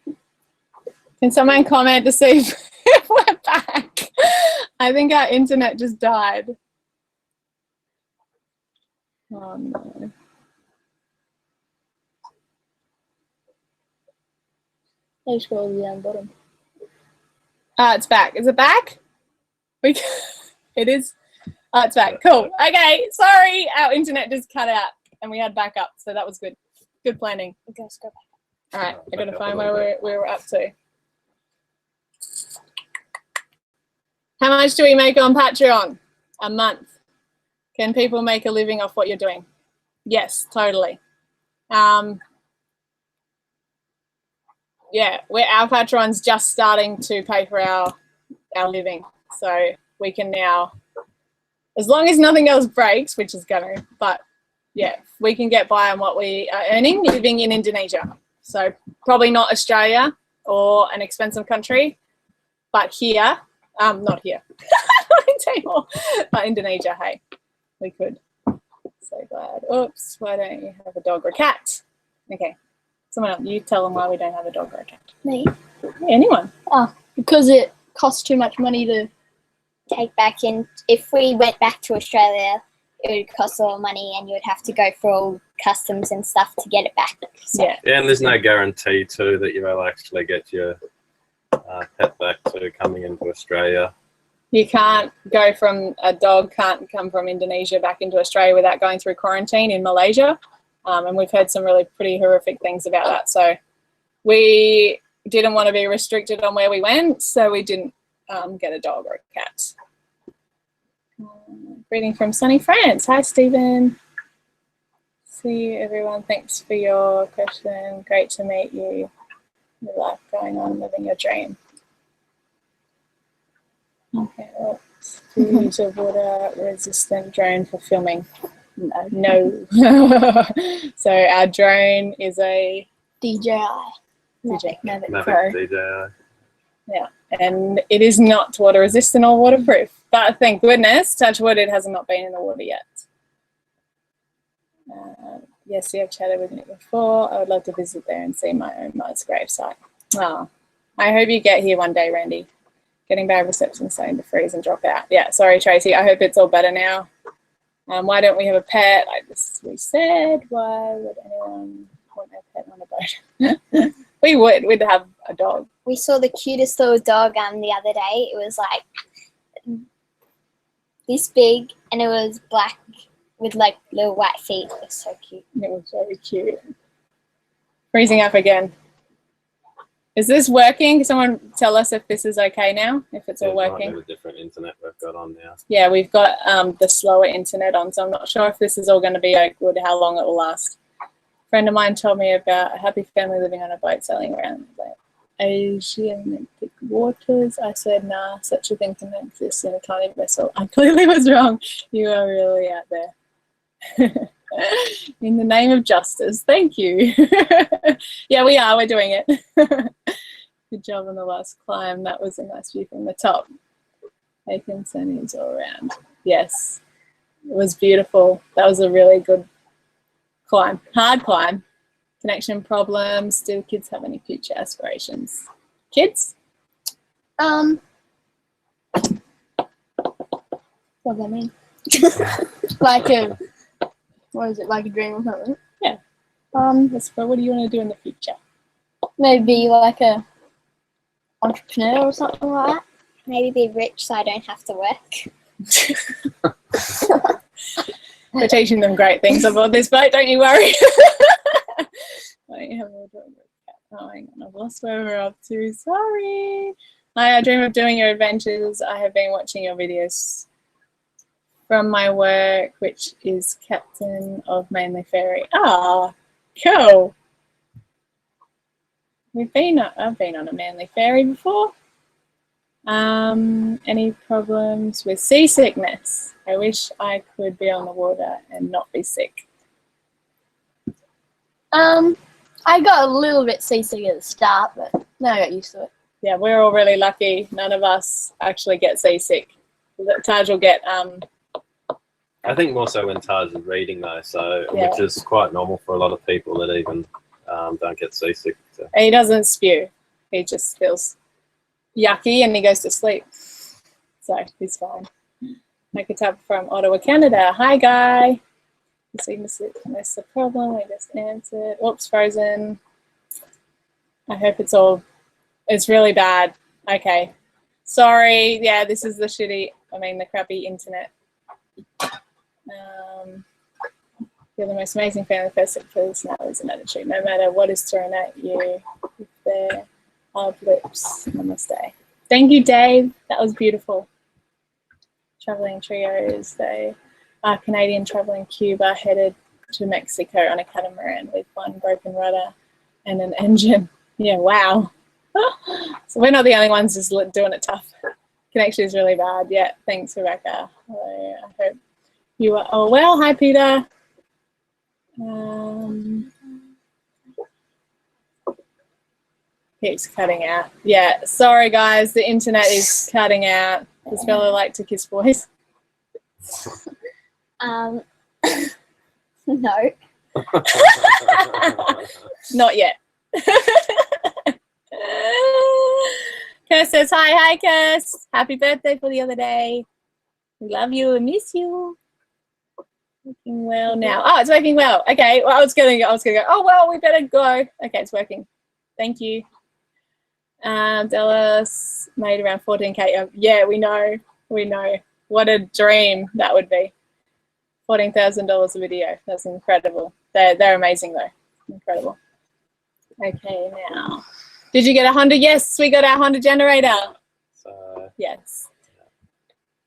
[SPEAKER 3] see.
[SPEAKER 1] Can someone comment to see if we're back? I think our internet just died. Oh no.
[SPEAKER 2] They scroll down bottom.
[SPEAKER 1] It's back. Is it back? It is. Oh, it's back. Cool. Okay. Sorry, our internet just cut out and we had backup, so that was good. Good planning.
[SPEAKER 2] Okay, let's go back.
[SPEAKER 1] All right. I gotta
[SPEAKER 3] Back up
[SPEAKER 1] find
[SPEAKER 3] a
[SPEAKER 1] where
[SPEAKER 3] little
[SPEAKER 1] we're up to. How much do we make on Patreon a month? Can people make a living off what you're doing? Yes, totally. Yeah, our Patreon's just starting to pay for our living, so we can now, as long as nothing else breaks, which is gonna, but yeah, we can get by on what we are earning living in Indonesia. So probably not Australia or an expensive country, but here, not here, not in Timor, but Indonesia. Hey, we could. So glad. Oops, why don't you have a dog or a cat? Okay. Someone else, you tell them why we don't have a dog or a cat.
[SPEAKER 2] Me?
[SPEAKER 1] Yeah, anyone.
[SPEAKER 2] Oh, because it costs too much money to take back in. If we went back to Australia, it would cost a lot of money and you would have to go through all customs and stuff to get it back. So.
[SPEAKER 1] Yeah.
[SPEAKER 3] Yeah, and there's no guarantee too that you'll actually get your pet back to coming into Australia.
[SPEAKER 1] You can't go from, a dog can't come from Indonesia back into Australia without going through quarantine in Malaysia. And we've heard some really pretty horrific things about that. So we didn't want to be restricted on where we went, so we didn't get a dog or a cat. Greeting from sunny France. Hi, Stephen. See everyone. Thanks for your question. Great to meet you. Your life going on, living your dream. Okay, let's use a water-resistant drone for filming. No. So our drone is a
[SPEAKER 2] DJI.
[SPEAKER 1] DJI.
[SPEAKER 2] Mavic Pro.
[SPEAKER 3] DJI.
[SPEAKER 1] Yeah, and it is not water resistant or waterproof. But thank goodness, touch wood, it has not been in the water yet. Yes, we have chatted with Nick before. I would love to visit there and see my own mother's gravesite. Oh, I hope you get here one day, Randy. Getting bad reception, starting to freeze and drop out. Yeah, sorry, Tracy. I hope it's all better now. Why don't we have a pet? Like we said, why would anyone want a pet on a boat? We would. We'd have a dog.
[SPEAKER 2] We saw the cutest little dog the other day. It was like this big, and it was black with like little white feet. It was so cute.
[SPEAKER 1] It was very cute. Freezing up again. Is this working? Can someone tell us if this is okay now? If it's all working?
[SPEAKER 3] Might be a different internet we've got on now.
[SPEAKER 1] Yeah, we've got the slower internet on, so I'm not sure if this is all going to be good, how long it will last. A friend of mine told me about a happy family living on a boat sailing around the Asiatic waters. I said, nah, such a thing can exist in a tiny vessel. I clearly was wrong. You are really out there. In the name of justice, thank you. Yeah, we are. We're doing it. Good job on the last climb. That was a nice view from the top. Taking sunnies all around. Yes, it was beautiful. That was a really good climb. Hard climb. Connection problems. Do kids have any future aspirations? Kids?
[SPEAKER 2] What does that mean? Like a, what is it? Like a dream or something?
[SPEAKER 1] Yeah. What do you want to do in the future?
[SPEAKER 2] Maybe like a entrepreneur or something like that. Maybe be rich so I don't have to work.
[SPEAKER 1] We're teaching them great things aboard this boat, don't you worry. Oh, hang on, I've lost where we're up to. Sorry. I dream of doing your adventures. I have been watching your videos from my work, which is captain of Manly Ferry. Ah, cool. I've been on a Manly Ferry before. Any problems with seasickness? I wish I could be on the water and not be sick.
[SPEAKER 2] I got a little bit seasick at the start, but now I got used to it.
[SPEAKER 1] Yeah, we're all really lucky. None of us actually get seasick. Taj will get
[SPEAKER 3] I think more so when Taj is reading though, so
[SPEAKER 1] Yeah.
[SPEAKER 3] which is quite normal for a lot of people that even don't get seasick. So.
[SPEAKER 1] he doesn't spew. He just feels yucky and he goes to sleep. So he's fine. Catalpa from Ottawa, Canada. Hi, Guy. Sickness is the problem. We just answered. Oops, frozen. I hope it's really bad. Okay. Sorry. Yeah, this is the crappy internet. You're the most amazing family person for this now is an attitude. No matter what is thrown at you, if there are blips. Namaste. Thank you, Dave. That was beautiful. Traveling trios. They are Canadian traveling Cuba, headed to Mexico on a catamaran with one broken rudder and an engine. Yeah, wow. So we're not the only ones just doing it tough. Connection is really bad. Yeah, thanks, Rebecca. I hope you are all well. Hi, Peter. Keeps cutting out. Yeah, sorry, guys. The internet is cutting out. Does Bella like to kiss boys?
[SPEAKER 2] No.
[SPEAKER 1] Not yet. Kirst says hi. Hi, Kirst. Happy birthday for the other day. We love you and miss you. Working well now. Oh, it's working well. Okay. Well, I was gonna go. Oh well, we better go. Okay, it's working. Thank you. Dallas made around 14K. Yeah, we know. We know. What a dream that would be. $14,000 a video. That's incredible. They're amazing though. Incredible. Okay, now. Did you get a Honda? Yes, we got our Honda generator.
[SPEAKER 3] So,
[SPEAKER 1] yes.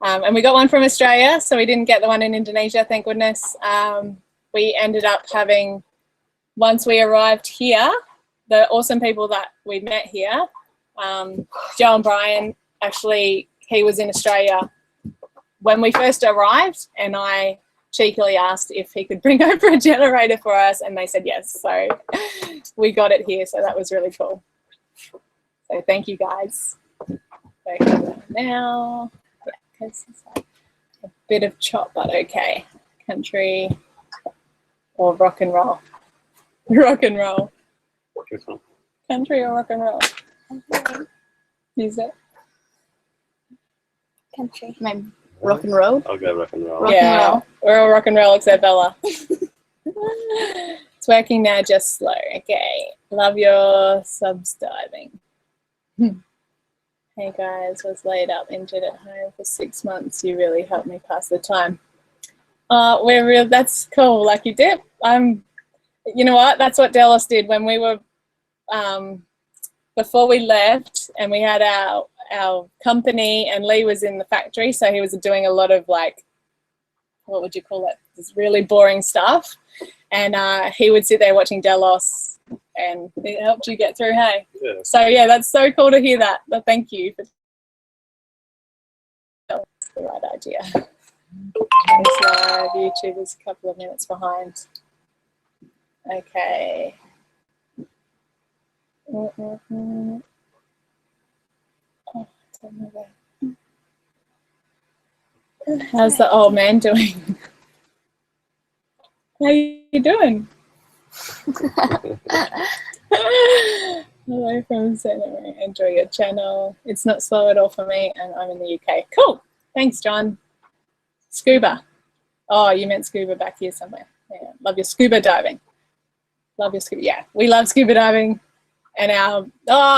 [SPEAKER 1] And we got one from Australia, so we didn't get the one in Indonesia, thank goodness. We ended up having, once we arrived here, the awesome people that we met here, Joe and Brian, actually, he was in Australia when we first arrived, and I cheekily asked if he could bring over a generator for us, and they said yes. So we got it here, so that was really cool. So thank you, guys. Now, yeah, because it's like a bit of chop, but okay. Country or rock and roll? Rock and roll. Country or rock and roll? Use it.
[SPEAKER 2] Country.
[SPEAKER 1] Maybe rock and roll.
[SPEAKER 3] I'll go rock and roll.
[SPEAKER 2] Rock
[SPEAKER 1] Yeah,
[SPEAKER 2] and roll.
[SPEAKER 1] we're all rock and roll except Bella. It's working now, just slow. Okay. Love your subs diving. Hey guys, was laid up injured at home for 6 months. You really helped me pass the time. We're real. That's cool. Lucky dip. You know what? That's what Delos did when we were before we left, and we had our company, and Lee was in the factory, so he was doing a lot of like, what would you call it? This really boring stuff, and he would sit there watching Delos, and it helped you get through. Hey.
[SPEAKER 3] Yeah.
[SPEAKER 1] So yeah, that's so cool to hear that. But thank you for that's the right idea. It's live. YouTube is a couple of minutes behind. Okay. Oh, I don't know where. How's the old man doing? How you doing? Hello from Santa. Enjoy your channel. It's not slow at all for me, and I'm in the UK. Cool. Thanks, John. Scuba. Oh, you meant scuba back here somewhere. Yeah. Love your scuba diving. Love your scuba. Yeah, we love scuba diving. And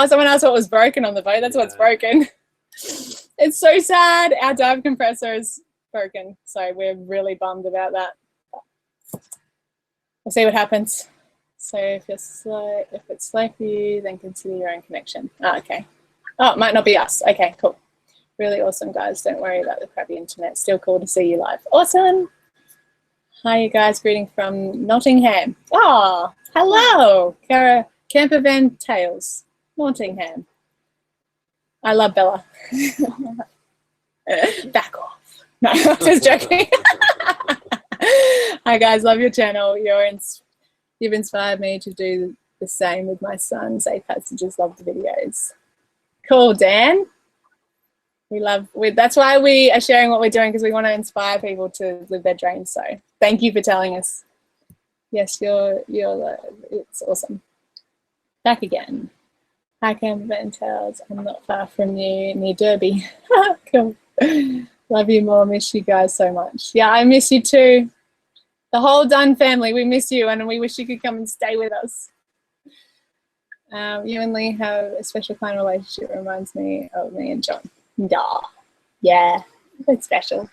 [SPEAKER 1] someone asked what was broken on the boat. That's what's broken. It's so sad. Our dive compressor is broken, so we're really bummed about that. We'll see what happens. So if it's slow for you, then consider your own connection. Okay. Oh, it might not be us. Okay, cool. Really awesome, guys. Don't worry about the crappy internet. Still cool to see you live. Awesome. Hi, you guys. Greeting from Nottingham. Oh, hello, Cara. Campervan Tales, Nottingham. I love Bella. Back off. No, just joking. Hi guys, love your channel. You've inspired me to do the same with my son. Safe Passages, love the videos. Cool, Dan. That's why we are sharing what we're doing, because we want to inspire people to live their dreams. So thank you for telling us. Yes, it's awesome. Back again. Hi, Campervan Tales. I'm not far from you, near Derby. Cool. Love you more. Miss you guys so much. Yeah, I miss you too. The whole Dunn family, we miss you, and we wish you could come and stay with us. You and Lee have a special kind of relationship. Reminds me of me and John. Yeah, it's special.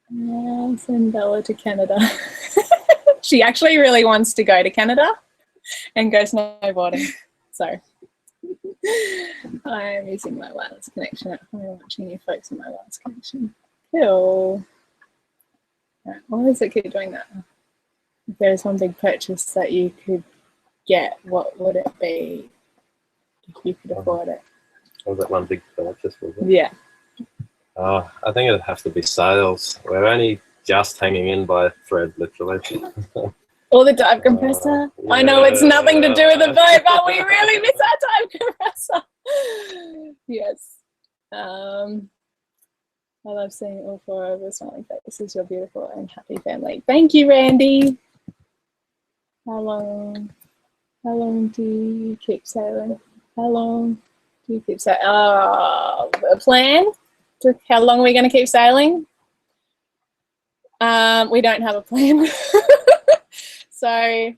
[SPEAKER 1] Send Bella to Canada. She actually really wants to go to Canada and go snowboarding. So I'm using my wireless connection at home, watching you folks on my wireless connection. Cool. Right, why does it keep doing that? If there's one big purchase that you could get, what would it be if you could afford it?
[SPEAKER 3] Was that one big purchase, was it?
[SPEAKER 1] Yeah.
[SPEAKER 3] Oh, I think it'd have to be sales. We're only just hanging in by a thread, literally.
[SPEAKER 1] Or the dive compressor. Yeah. I know it's nothing to do with the boat, but we really miss our dive compressor. Yes. I love seeing all four of us smiling faces. You're beautiful and happy family. Thank you, Randy. How long do you keep sailing? How long do you keep sailing? A plan? How long are we going to keep sailing? We don't have a plan. So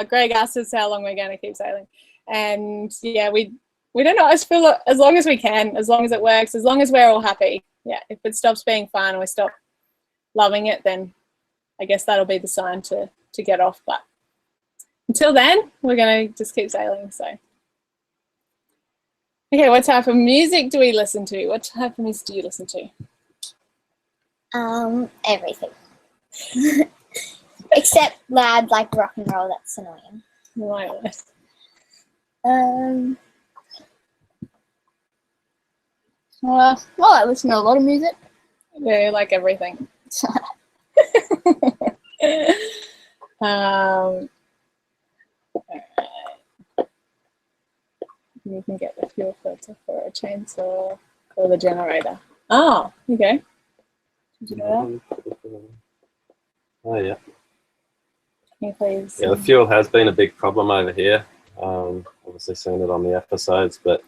[SPEAKER 1] Greg asked us how long we're going to keep sailing. And yeah, we don't know. I just feel like as long as we can, as long as it works, as long as we're all happy. Yeah, if it stops being fun and we stop loving it, then I guess that'll be the sign to get off. But until then, we're going to just keep sailing. So, okay, what type of music do we listen to? What type of music do you listen to?
[SPEAKER 2] Everything. Except loud, like rock and roll. That's annoying.
[SPEAKER 1] Right.
[SPEAKER 2] Well, I listen to a lot of music.
[SPEAKER 1] Yeah, like everything. You can get the fuel filter for a chainsaw or the generator. Oh, okay. Did you know that?
[SPEAKER 3] Oh, yeah.
[SPEAKER 1] Can you please?
[SPEAKER 3] Yeah, the fuel has been a big problem over here. Obviously seen it on the episodes, but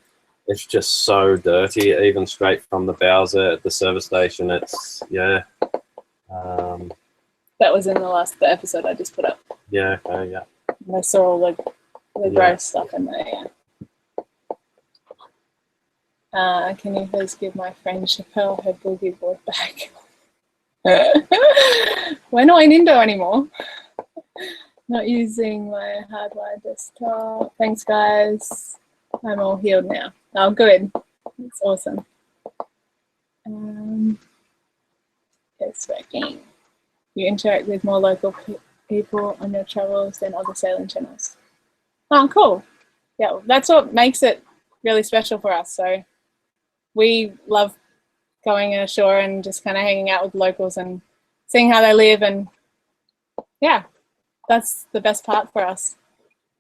[SPEAKER 3] it's just so dirty, even straight from the Bowser at the service station. It's, yeah.
[SPEAKER 1] That was in the episode I just put up.
[SPEAKER 3] Yeah, okay, yeah.
[SPEAKER 1] And I saw all the gross stuff in there, yeah. Can you please give my friend Chappelle her boogie board back? We're not in Indo anymore. Not using my hardwired desktop. Thanks, guys. I'm all healed now. Oh, good. That's awesome. It's working. You interact with more local people on your travels than other sailing channels. Oh, cool. Yeah, that's what makes it really special for us. So we love going ashore and just kind of hanging out with locals and seeing how they live. And yeah, that's the best part for us.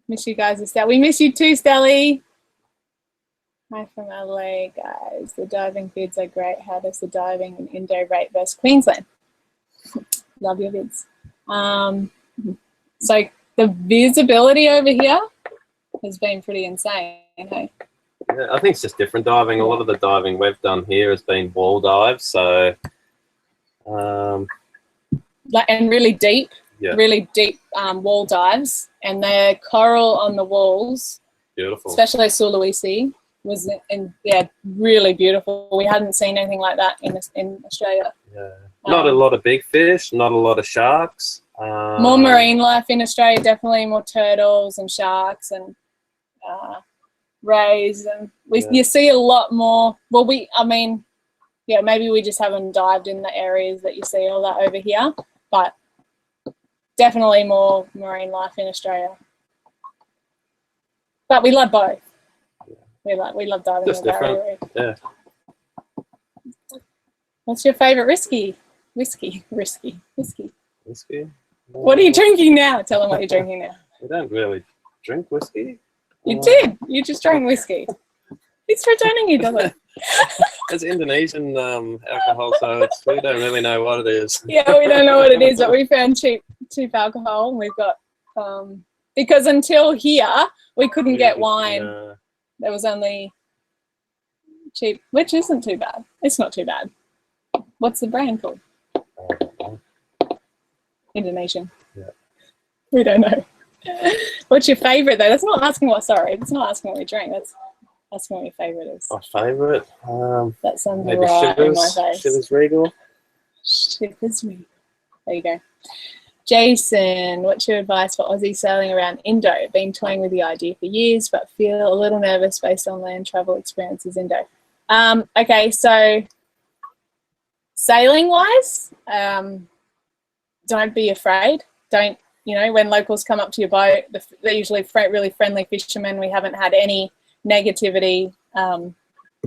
[SPEAKER 1] Miss you guys, Estelle. We miss you too, Stelly. Hi from LA, guys. The diving vids are great. How does the diving in Indo rate versus Queensland? Love your vids. So the visibility over here has been pretty insane, hey?
[SPEAKER 3] Yeah, I think it's just different diving. A lot of the diving we've done here has been wall dives, so
[SPEAKER 1] and really deep wall dives, and the coral on the walls,
[SPEAKER 3] beautiful,
[SPEAKER 1] especially Sulawesi, was really beautiful. We hadn't seen anything like that in Australia.
[SPEAKER 3] Yeah, not a lot of big fish, not a lot of sharks.
[SPEAKER 1] More marine life in Australia, definitely more turtles and sharks and rays, and you see a lot more. Well, maybe we just haven't dived in the areas that you see all that over here, but definitely more marine life in Australia. But we love both. We love diving.
[SPEAKER 3] Just different. Yeah.
[SPEAKER 1] What's your favourite whiskey? Whiskey.
[SPEAKER 3] Whiskey.
[SPEAKER 1] What are you drinking now? Tell them what you're drinking now.
[SPEAKER 3] We don't really drink whiskey.
[SPEAKER 1] You did. You just drank whiskey. It's pretending you doesn't.
[SPEAKER 3] It's Indonesian alcohol, so we don't really know what it is.
[SPEAKER 1] Yeah, we don't know what it is, but we found cheap alcohol, and we've got because until here we couldn't get wine. There was only cheap, which isn't too bad. It's not too bad. What's the brand called? Indonesian. Yeah. We don't know. What's your favourite though? That's not asking what. Sorry, it's not asking what we drink. That's asking what your favourite is.
[SPEAKER 3] My favourite.
[SPEAKER 1] That sounds
[SPEAKER 3] maybe
[SPEAKER 1] right in my face.
[SPEAKER 3] Shivers Regal.
[SPEAKER 1] Shivers Regal. There you go. Jason, what's your advice for Aussie sailing around Indo? Been toying with the idea for years, but feel a little nervous based on land travel experiences Indo. Okay, so sailing wise, don't be afraid. Don't, when locals come up to your boat, they're usually really friendly fishermen. We haven't had any negativity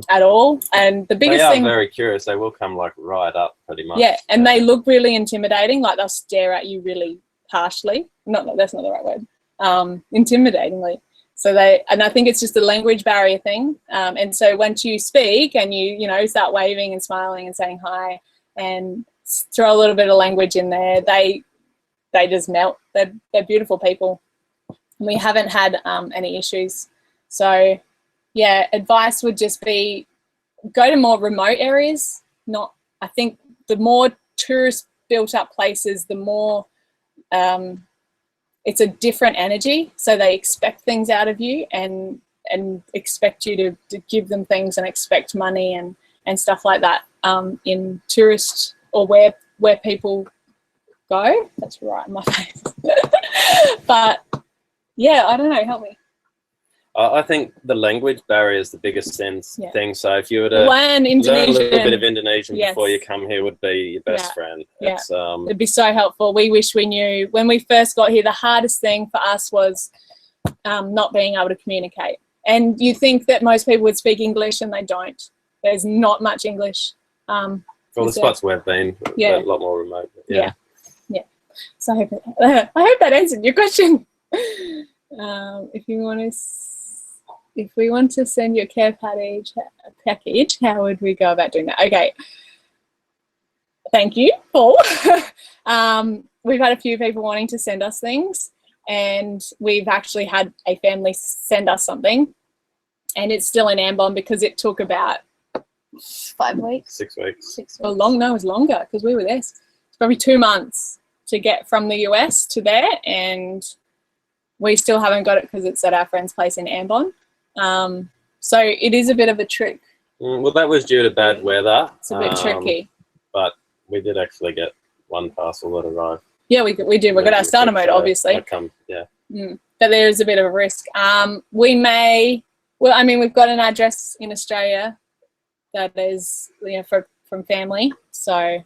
[SPEAKER 1] at all. And the biggest thing,
[SPEAKER 3] they are very curious. They will come right up pretty much.
[SPEAKER 1] Yeah, and they look really intimidating. Like they'll stare at you really harshly. That's not the right word. Intimidatingly. So and I think it's just a language barrier thing. And so once you speak and you start waving and smiling and saying hi and throw a little bit of language in there, they just melt. They're beautiful people. And we haven't had any issues. So yeah, advice would just be go to more remote areas. I think the more tourist built up places, the more it's a different energy. So they expect things out of you and expect you to give them things and expect money and stuff like that in tourist or where people go. That's right in my face. But yeah, I don't know. Help me.
[SPEAKER 3] I think the language barrier is the biggest thing. So if you were to
[SPEAKER 1] learn
[SPEAKER 3] a little bit of Indonesian before you come here, would be your best friend.
[SPEAKER 1] Yeah. It'd be so helpful. We wish we knew. When we first got here, the hardest thing for us was not being able to communicate. And you think that most people would speak English, and they don't. There's not much English.
[SPEAKER 3] Well, the spots we've been, a lot more remote. Yeah.
[SPEAKER 1] So I hope that answered your question. If we want to send you a care package, how would we go about doing that? Okay. Thank you, Paul. We've had a few people wanting to send us things, and we've actually had a family send us something, and it's still in Ambon because it took about
[SPEAKER 2] 5 weeks.
[SPEAKER 3] 6 weeks.
[SPEAKER 2] 6 weeks.
[SPEAKER 1] Well, it was longer because we were there. It's probably 2 months to get from the US to there, and we still haven't got it because it's at our friend's place in Ambon. So it is a bit of a trick.
[SPEAKER 3] Well, that was due to bad weather.
[SPEAKER 1] It's a bit tricky.
[SPEAKER 3] But we did actually get one parcel that arrived.
[SPEAKER 1] Yeah, we did. We got our starter mode, obviously.
[SPEAKER 3] Yeah.
[SPEAKER 1] But there is a bit of a risk. We may. Well, I mean, we've got an address in Australia that is, from family, so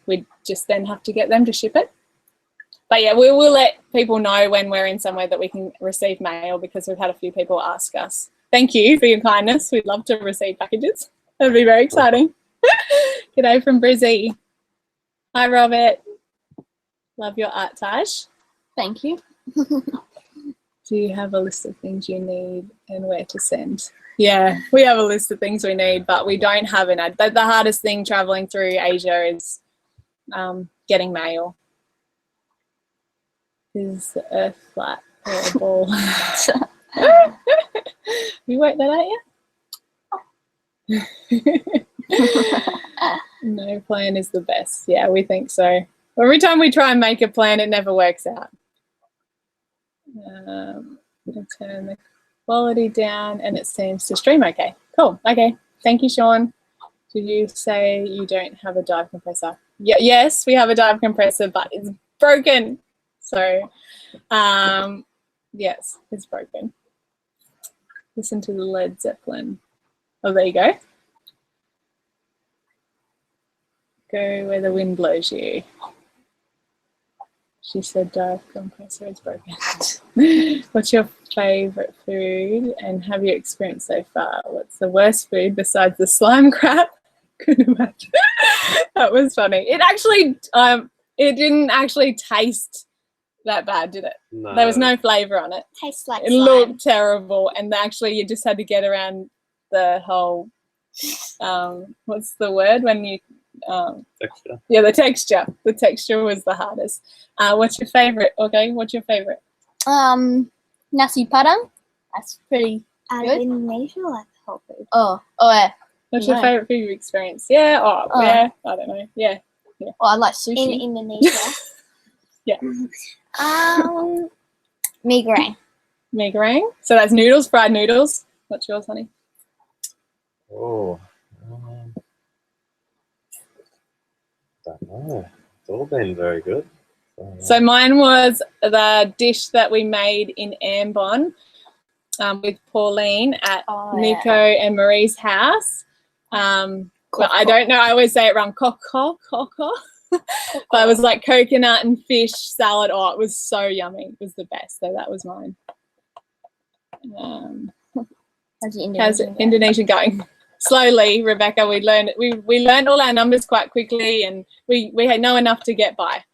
[SPEAKER 1] we just then have to get them to ship it. But yeah, we will let people know when we're in somewhere that we can receive mail, because we've had a few people ask us. Thank you for your kindness. We'd love to receive packages. That'd be very exciting. G'day from Brizzy. Hi, Robert. Love your art, Taj.
[SPEAKER 2] Thank you.
[SPEAKER 1] Do you have a list of things you need and where to send? Yeah, we have a list of things we need, but we don't have an ad. The hardest thing traveling through Asia is getting mail. Is the earth flat or a ball? You worked that out yet? No plan is the best. Yeah, we think so. Every time we try and make a plan, it never works out. Turn the quality down and it seems to stream okay. Cool. Okay. Thank you, Sean. Did you say you don't have a dive compressor? Yeah, yes, we have a dive compressor, but it's broken. So, yes, it's broken. Listen to the Led Zeppelin. Oh, there you go. Go where the wind blows you. She said dive compressor is broken. What's your favourite food and have you experienced so far? What's the worst food besides the slime crap? Couldn't imagine. That was funny. It actually, it didn't actually taste that bad, did it?
[SPEAKER 3] No.
[SPEAKER 1] There was no flavour on it.
[SPEAKER 2] Tastes like
[SPEAKER 1] It
[SPEAKER 2] slime.
[SPEAKER 1] looked terrible, and actually you just had to get around the whole, what's the word when you,
[SPEAKER 3] Texture.
[SPEAKER 1] yeah, the texture. The texture was the hardest. What's your favourite? Okay, what's your favourite?
[SPEAKER 2] Nasi padang. That's pretty Out of good. Indonesia, like the whole food. Oh yeah.
[SPEAKER 1] What's your favourite food you've experienced? Yeah, yeah, I don't know. Yeah.
[SPEAKER 2] Oh, I like sushi. In Indonesia.
[SPEAKER 1] Yeah.
[SPEAKER 2] Mee goreng.
[SPEAKER 1] Mee goreng. So that's noodles, fried noodles. What's yours, honey?
[SPEAKER 3] Oh, don't know. It's all been very good.
[SPEAKER 1] So mine was the dish that we made in Ambon with Pauline at Nico and Marie's house. But I don't know. I always say it wrong. Coco. But it was like coconut and fish salad. Oh, it was so yummy. It was the best. So that was mine. How's Indonesian going? Slowly, Rebecca. We learned all our numbers quite quickly, and we know enough to get by.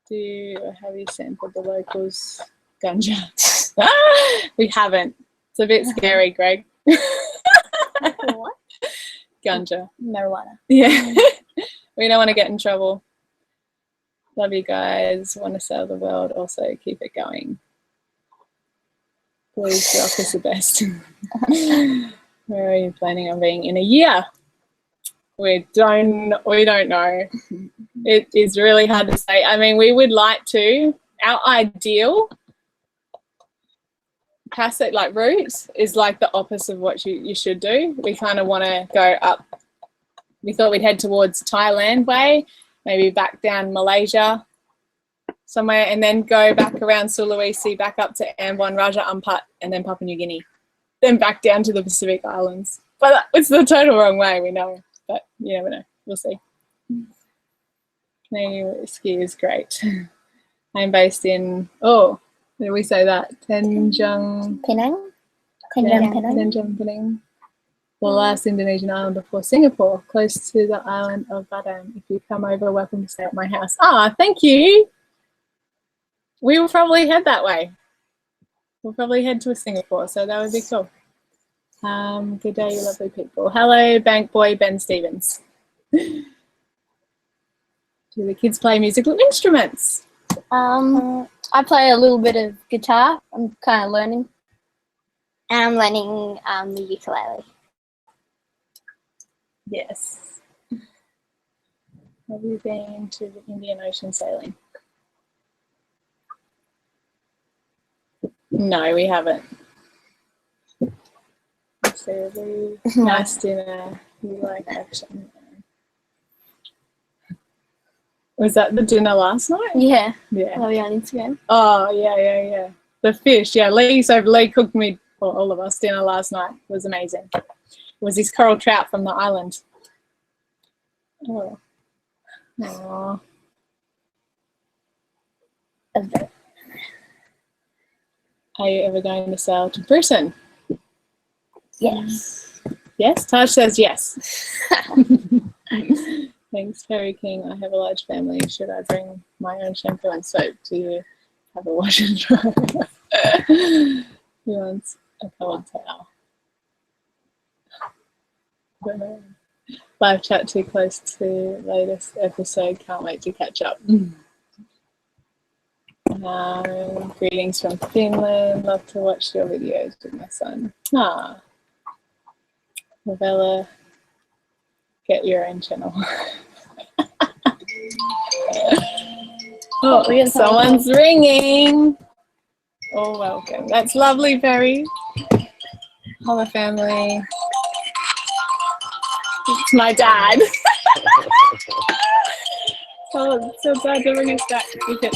[SPEAKER 1] Have you sampled the locals ganja? We haven't. It's a bit scary, Greg.
[SPEAKER 2] What?
[SPEAKER 1] Ganja.
[SPEAKER 2] Marijuana.
[SPEAKER 1] Yeah. We don't want to get in trouble. Love you guys. Want to sell the world. Also keep it going. Please, rock is the best. Where are you planning on being in a year? We don't know. It is really hard to say. I mean, we would like to. Our ideal passage, like route, is like the opposite of what you should do. We kind of want to go up. We thought we'd head towards Thailand way, maybe back down Malaysia somewhere, and then go back around Sulawesi, back up to Ambon, Raja Ampat, and then Papua New Guinea. Then back down to the Pacific Islands. But it's the total wrong way, we know. But you never know. We'll see. Canadian whiskey is great. I'm based in, did we say that? Penang.
[SPEAKER 2] Penang.
[SPEAKER 1] Tanjung Pinang. The last Indonesian island before Singapore, close to the island of Batam. If you come over, welcome to stay at my house. Thank you. We will probably head that way. We'll probably head to Singapore, so that would be cool. Good day, you lovely people. Hello, bank boy Ben Stevens. Do the kids play musical instruments?
[SPEAKER 2] I play a little bit of guitar. I'm kind of learning. And I'm learning the ukulele.
[SPEAKER 1] Yes. Have you been to the Indian Ocean sailing? No, we haven't. see a really nice dinner. You like action. Was that the dinner last night?
[SPEAKER 2] Yeah.
[SPEAKER 1] Yeah.
[SPEAKER 2] Are we on Instagram?
[SPEAKER 1] Oh, yeah. The fish, yeah. Lee cooked me, or all of us, dinner last night. It was amazing. It was this coral trout from the island. Oh. Aww. Are you ever going to sail to Britain?
[SPEAKER 2] Yes.
[SPEAKER 1] Yes? Taj says yes. Thanks, Fairy King. I have a large family. Should I bring my own shampoo and soap? Do you have a wash and dry? Who wants a cold towel? I don't know. Live chat too close to latest episode. Can't wait to catch up. Greetings from Finland. Love to watch your videos with my son. Bella, get your own channel. Oh, someone's ringing. Oh, welcome. That's lovely, Perry. Hello, family. It's my dad. Oh, so glad to bring us back. You can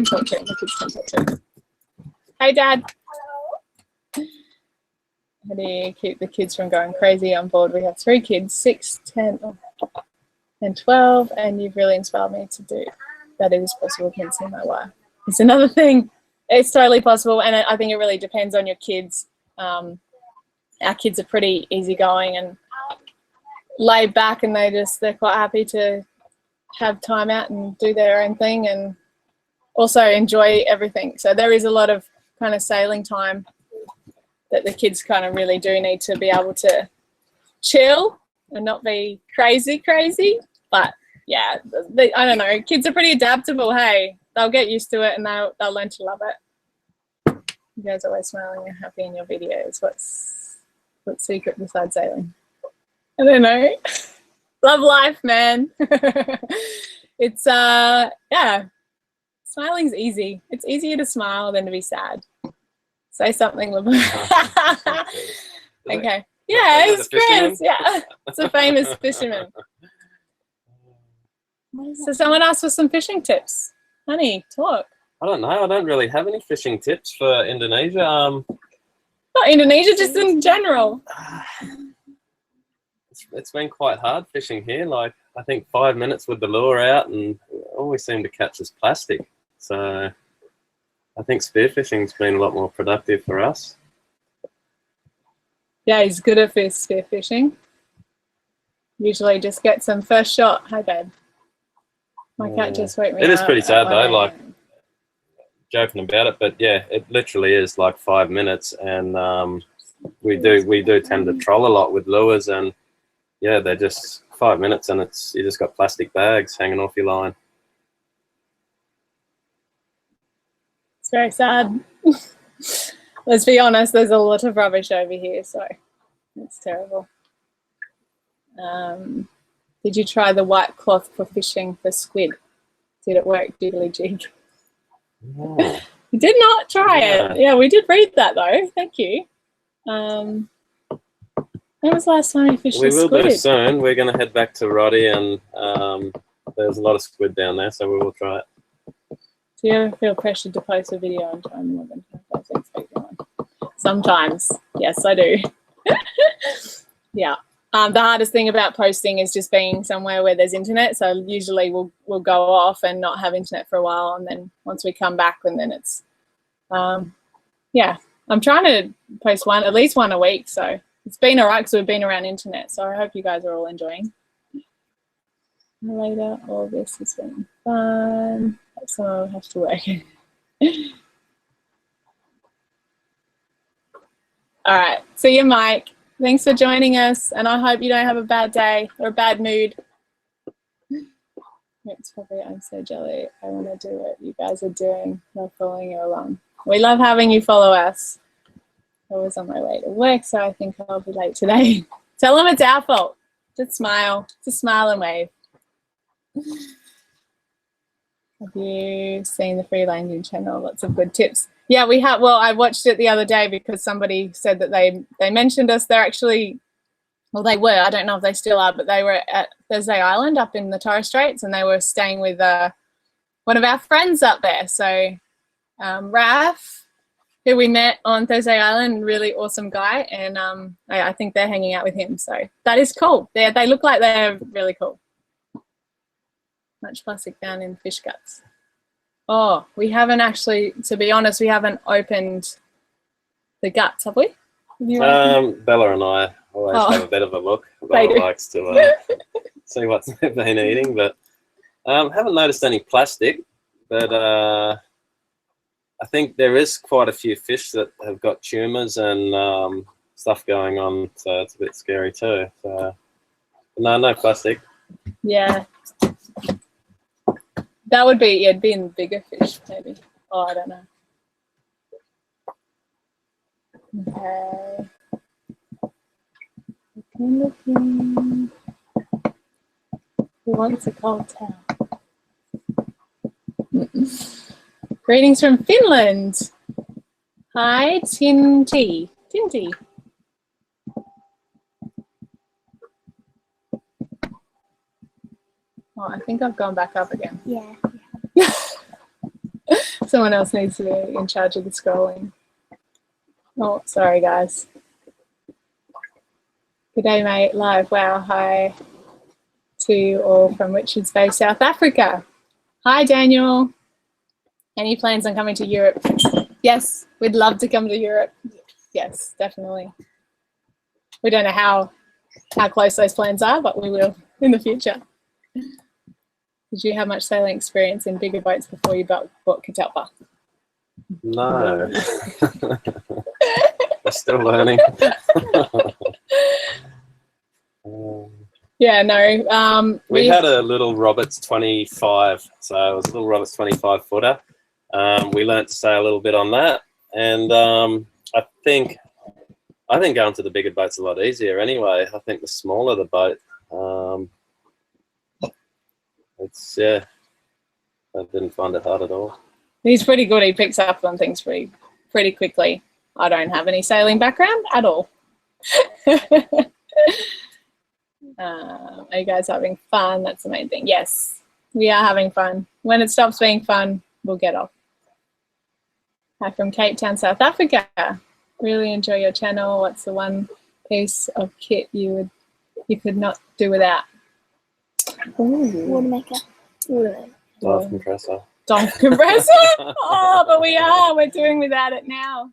[SPEAKER 1] talk to him. The kids can talk to him. Hey, Dad. Hello. How do you keep the kids from going crazy on board? We have 3 kids, 6, 10, and 12, and you've really inspired me to do that. It is possible. Can't see my wife. It's another thing. It's totally possible, and I think it really depends on your kids. Our kids are pretty easygoing and laid back, and they're quite happy to have time out and do their own thing and also enjoy everything. So there is a lot of kind of sailing time that the kids kind of really do need to be able to chill and not be crazy. But yeah, I don't know. Kids are pretty adaptable. Hey, they'll get used to it and they'll learn to love it. You guys are always smiling and happy in your videos. What's secret besides sailing? I don't know. Love life, man. It's yeah. Smiling's easy. It's easier to smile than to be sad. Say something. Okay. Yeah, it's Chris. Yeah, it's a famous fisherman. So someone asked for some fishing tips. Honey, talk.
[SPEAKER 3] I don't know. I don't really have any fishing tips for Indonesia.
[SPEAKER 1] Not Indonesia, just in general.
[SPEAKER 3] It's been quite hard fishing here. Like, I think 5 minutes with the lure out and all we seem to catch is plastic. So I think spearfishing's been a lot more productive for us.
[SPEAKER 1] Yeah, he's good at spearfishing. Usually just get some first shot. Hi, babe. My cat just woke me up.
[SPEAKER 3] It is pretty sad though, like joking about it, but yeah, it literally is like 5 minutes, and we do tend to troll a lot with lures, and yeah, they're just 5 minutes, and you just got plastic bags hanging off your line.
[SPEAKER 1] It's very sad. Let's be honest, there's a lot of rubbish over here, so it's terrible. Did you try the white cloth for fishing for squid? Did it work? Diddly jig.
[SPEAKER 3] Oh.
[SPEAKER 1] You did not try it. Yeah, we did read that though. Thank you. When was the last time you fished
[SPEAKER 3] We will
[SPEAKER 1] squid?
[SPEAKER 3] do soon. We're going to head back to Roddy, and there's a lot of squid down there, so we will try it.
[SPEAKER 1] Do you ever feel pressured to post a video on time more than 5 one? Sometimes, yes, I do. Yeah. The hardest thing about posting is just being somewhere where there's internet. So usually we'll go off and not have internet for a while, and then once we come back, and then it's yeah. I'm trying to post at least one a week. So it's been alright because we've been around internet. So I hope you guys are all enjoying. Later, all this has been fun. So I'll have to work. All right. See you, Mike. Thanks for joining us, and I hope you don't have a bad day or a bad mood. It's probably I'm so jelly. I want to do what you guys are doing. Love following you along. We love having you follow us. I was on my way to work, so I think I'll be late today. Tell them it's our fault. Just smile. Just smile and wave. Have you seen the free landing channel? Lots of good tips. Yeah, we have. Well, I watched it the other day because somebody said that they mentioned us. They're actually, well, they were. I don't know if they still are, but they were at Thursday Island up in the Torres Straits, and they were staying with one of our friends up there. So Raf, who we met on Thursday Island, really awesome guy, and I think they're hanging out with him. So that is cool. They look like they're really cool. Much plastic down in fish guts. Oh, we haven't actually, to be honest, we haven't opened the guts, have we? Have you
[SPEAKER 3] Bella and I always have a bit of a look. Bella likes to see what they've been eating, but haven't noticed any plastic. But I think there is quite a few fish that have got tumours and stuff going on, so it's a bit scary too. So no plastic.
[SPEAKER 1] Yeah. That would be, it'd be in bigger fish, maybe. Oh, I don't know. Okay. Looking. Who wants a cold towel? Greetings from Finland. Hi, Tinty. Tinty. Oh, I think I've gone back up again.
[SPEAKER 2] Yeah.
[SPEAKER 1] Someone else needs to be in charge of the scrolling. Oh, sorry, guys. Good day, mate. Live. Wow. Hi to you all from Richards Bay, South Africa. Hi, Daniel. Any plans on coming to Europe? Yes, we'd love to come to Europe. Yes, definitely. We don't know how close those plans are, but we will in the future. Did you have much sailing experience in bigger boats before you bought Catalpa?
[SPEAKER 3] No. We're still learning.
[SPEAKER 1] Yeah, no.
[SPEAKER 3] We had a little Roberts 25, so it was a little Roberts 25 footer. We learnt to sail a little bit on that, and I think going to the bigger boat's a lot easier anyway. I think the smaller the boat, I didn't find it hard at all.
[SPEAKER 1] He's pretty good. He picks up on things pretty quickly. I don't have any sailing background at all. Are you guys having fun? That's the main thing. Yes, we are having fun. When it stops being fun, we'll get off. Hi from Cape Town, South Africa. Really enjoy your channel. What's the one piece of kit you could not do without?
[SPEAKER 2] Water maker.
[SPEAKER 3] Dive compressor.
[SPEAKER 1] Dive compressor? Oh, but we're doing without it now.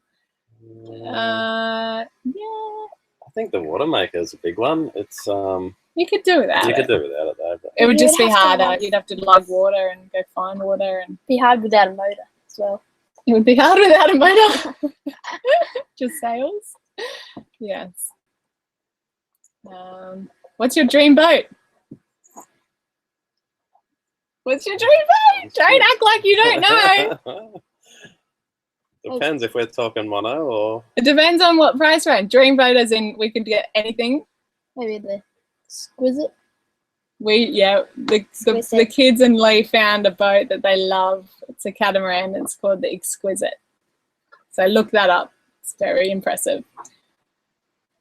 [SPEAKER 1] Yeah.
[SPEAKER 3] I think the water maker is a big one. It's
[SPEAKER 1] you could do without it.
[SPEAKER 3] You could do without it though. But
[SPEAKER 1] it would just be harder. You'd have to lug water and go find water, and
[SPEAKER 2] be hard without a motor as well.
[SPEAKER 1] It would be hard without a motor. Just sails. Yes. What's your dream boat? What's your dream boat? Don't act like you don't know.
[SPEAKER 3] Depends if we're talking mono or...
[SPEAKER 1] It depends on what price range. Dream boat as in we could get anything.
[SPEAKER 2] Maybe the Exquisite.
[SPEAKER 1] The kids and Lee found a boat that they love. It's a catamaran. It's called the Exquisite. So look that up. It's very impressive.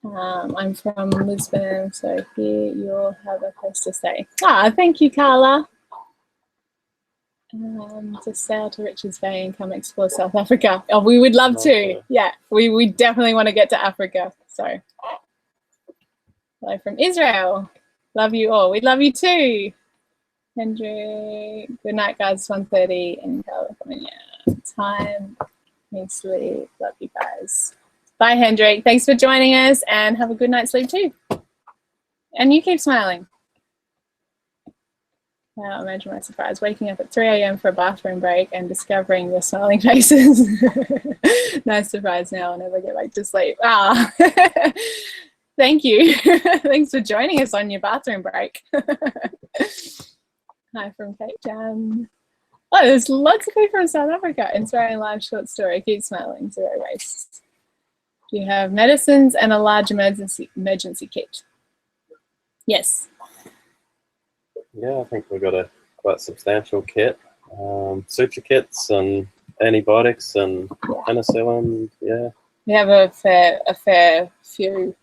[SPEAKER 1] I'm from Lisbon, so here you'll have a place to stay. Thank you, Carla. To sail to Richards Bay and come explore South Africa. Oh, we would love to. Yeah, we definitely want to get to Africa. So, hello from Israel. Love you all. We love you too. Hendrik. Good night, guys. 1:30 in California. Time. Need sleep. Love you guys. Bye, Hendrik. Thanks for joining us, and have a good night's sleep too. And you keep smiling. Wow, imagine my surprise. Waking up at 3 a.m. for a bathroom break and discovering your smiling faces. Nice surprise now. I'll never get back to sleep. Thank you. Thanks for joining us on your bathroom break. Hi from Cape Town. Oh, there's lots of people from South Africa. Inspiring live short story. Keep smiling. Zero waste. Do you have medicines and a large emergency kit? Yes.
[SPEAKER 3] Yeah, I think we've got a quite substantial kit. Suture kits and antibiotics and penicillin. Yeah.
[SPEAKER 1] We have a fair few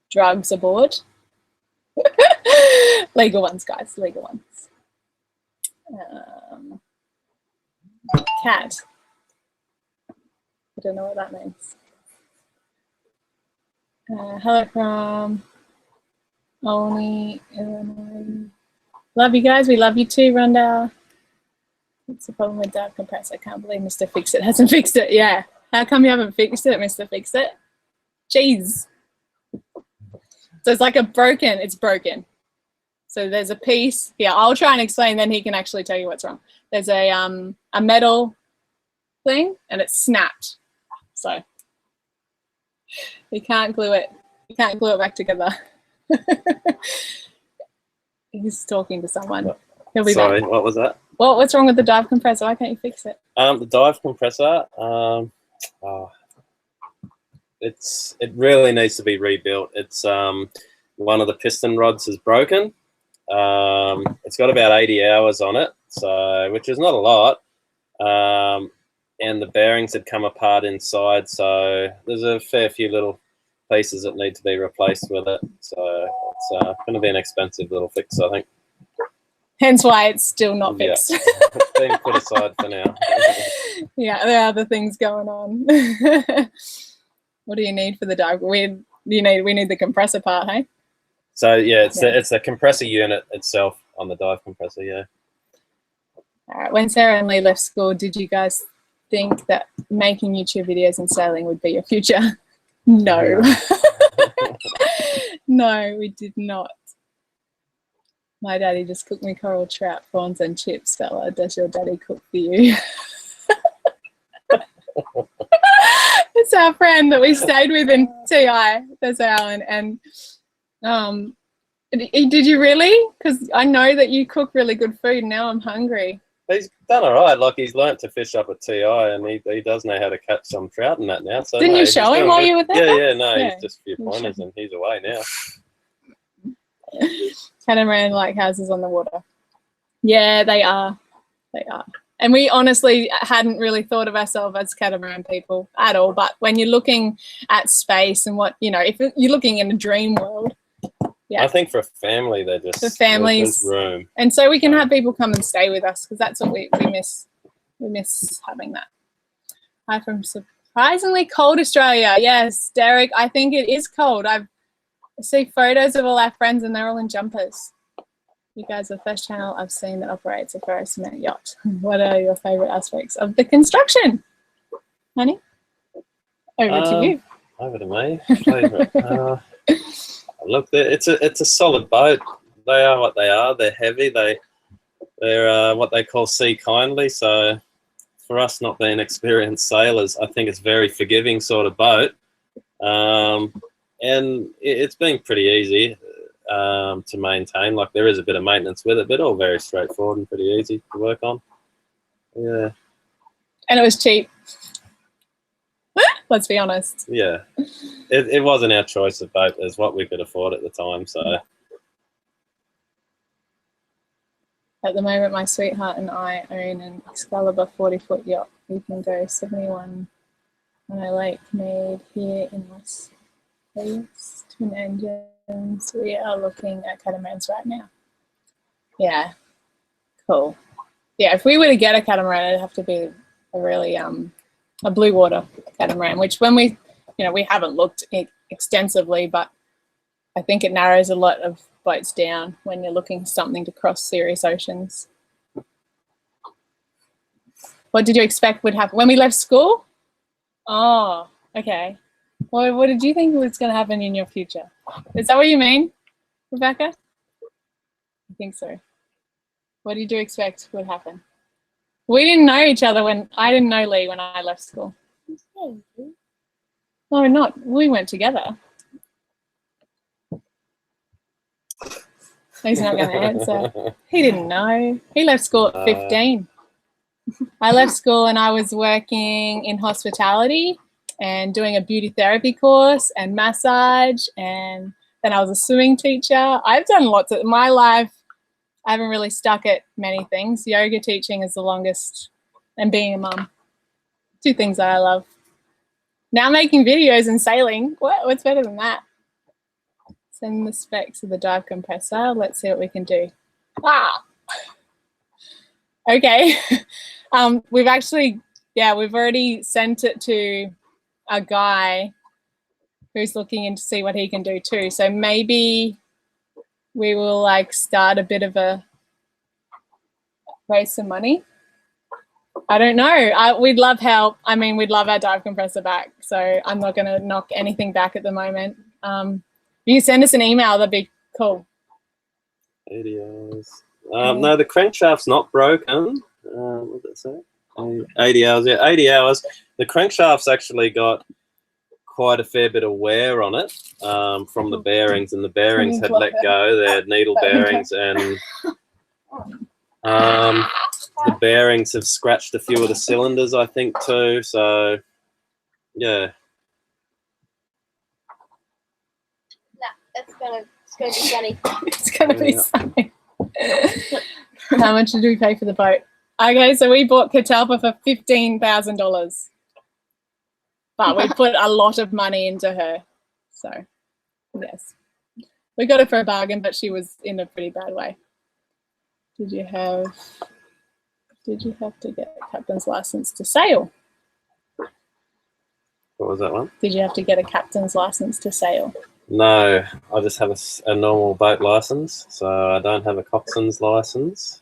[SPEAKER 1] drugs aboard. Legal ones, guys. Legal ones. Cat. I don't know what that means. Hello from Olney, Illinois. Love you guys. We love you too, Rhonda. What's the problem with Dive Compressor? I can't believe Mr. Fix-It hasn't fixed it. Yeah. How come you haven't fixed it, Mr. Fix-It? Jeez. So it's like it's broken. So there's a piece. Yeah, I'll try and explain, then he can actually tell you what's wrong. There's a metal thing and it's snapped. So you can't glue it. You can't glue it back together. He's talking to someone. He'll be
[SPEAKER 3] Sorry,
[SPEAKER 1] back.
[SPEAKER 3] what was that?
[SPEAKER 1] What's wrong with the dive compressor? Why can't you fix it?
[SPEAKER 3] The dive compressor, it really needs to be rebuilt. It's one of the piston rods is broken. It's got about 80 hours on it, so which is not a lot. And the bearings had come apart inside, so there's a fair few little pieces that need to be replaced with it. So it's going to be an expensive little fix, I think.
[SPEAKER 1] Hence why it's still not fixed.
[SPEAKER 3] Yeah. It's being put aside for now.
[SPEAKER 1] Yeah, there are other things going on. What do you need for the dive? We need the compressor part, hey?
[SPEAKER 3] So yeah, it's the compressor unit itself on the dive compressor. Yeah.
[SPEAKER 1] All right. When Sarah and Lee left school, did you guys think that making YouTube videos and sailing would be your future? No. No, we did not. My daddy just cooked me coral trout, prawns and chips, fella. Does your daddy cook for you? It's our friend that we stayed with in TI. That's Alan. And did you really? Because I know that you cook really good food. And now I'm hungry.
[SPEAKER 3] He's done all right. Like he's learnt to fish up at TI, and he does know how to catch some trout and that now. So
[SPEAKER 1] didn't you show him while you were there?
[SPEAKER 3] Yeah, no, yeah. He's just a few pointers and he's away now.
[SPEAKER 1] Catamaran like houses on the water. Yeah, they are. They are. And we honestly hadn't really thought of ourselves as catamaran people at all. But when you're looking at space and what, if you're looking in a dream world, yeah.
[SPEAKER 3] I think for a family, they're just
[SPEAKER 1] for families,
[SPEAKER 3] there's room.
[SPEAKER 1] And so we can have people come and stay with us because that's what we miss. We miss having that. Hi from surprisingly cold Australia. Yes, Derek, I think it is cold. I see photos of all our friends and they're all in jumpers. You guys are the first channel I've seen that operates a ferro cement yacht. What are your favourite aspects of the construction? Honey? Over to you.
[SPEAKER 3] Over to me. Favourite. Look, it's a solid boat. They are what they are. They're heavy. They're what they call sea kindly. So for us not being experienced sailors, I think it's a very forgiving sort of boat. And it's been pretty easy to maintain. Like there is a bit of maintenance with it, but all very straightforward and pretty easy to work on. Yeah.
[SPEAKER 1] And it was cheap. Let's be honest.
[SPEAKER 3] Yeah. It wasn't our choice of boat. It's what we could afford at the time. So
[SPEAKER 1] at the moment, my sweetheart and I own an Excalibur 40-foot yacht. We can go 71 on a lake made here in Las Vegas. Twin engines. We are looking at catamarans right now. Yeah. Cool. Yeah, if we were to get a catamaran, it'd have to be a really a blue water catamaran, which when we haven't looked extensively, but I think it narrows a lot of boats down when you're looking for something to cross serious oceans. What did you expect would happen when we left school? Oh, okay. Well, what did you think was going to happen in your future? Is that what you mean, Rebecca? I think so. What did you expect would happen? We didn't know each other I didn't know Lee when I left school. No, not. We went together. He's not going to answer. He didn't know. He left school at 15. I left school and I was working in hospitality and doing a beauty therapy course and massage, and then I was a swimming teacher. I've done lots of my life. I haven't really stuck at many things. Yoga teaching is the longest, and being a mum. Two things that I love. Now making videos and sailing. What's better than that? Send the specs of the dive compressor. Let's see what we can do. Ah! Okay. We've actually, we've already sent it to a guy who's looking in to see what he can do too. So maybe we will like start a bit of a raise some money. I don't know. We'd love help. I mean, we'd love our dive compressor back. So I'm not going to knock anything back at the moment. You can send us an email. That'd be cool.
[SPEAKER 3] 80 hours. No, the crankshaft's not broken. What did it say? 80 hours. Yeah, 80 hours. The crankshaft's actually got quite a fair bit of wear on it from the bearings, and the bearings had let go. They're needle bearings, and the bearings have scratched a few of the cylinders, I think, too. So, yeah.
[SPEAKER 2] It's gonna be sunny.
[SPEAKER 1] It's gonna be sunny. How much did we pay for the boat? Okay, so we bought Catalpa for $15,000, but we put a lot of money into her. So, yes, we got it for a bargain, but she was in a pretty bad way. Did you have to get a captain's license to sail?
[SPEAKER 3] What was that one?
[SPEAKER 1] Did you have to get a captain's license to sail?
[SPEAKER 3] No, I just have a normal boat license, so I don't have a coxswain's license.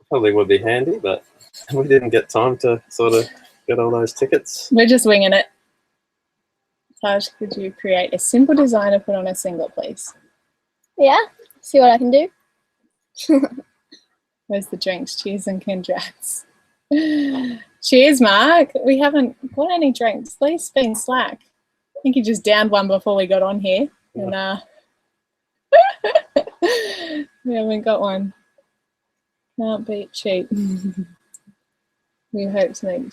[SPEAKER 3] Probably would be handy, but we didn't get time to sort of get all those tickets.
[SPEAKER 1] We're just winging it. Taj, could you create a simple design to put on a singlet, please?
[SPEAKER 2] Yeah, see what I can do.
[SPEAKER 1] Where's the drinks? Cheers and congrats. Cheers, Mark. We haven't got any drinks. Please been slack. I think you just downed one before we got on here. And we haven't got one. Can't beat cheap. We hope to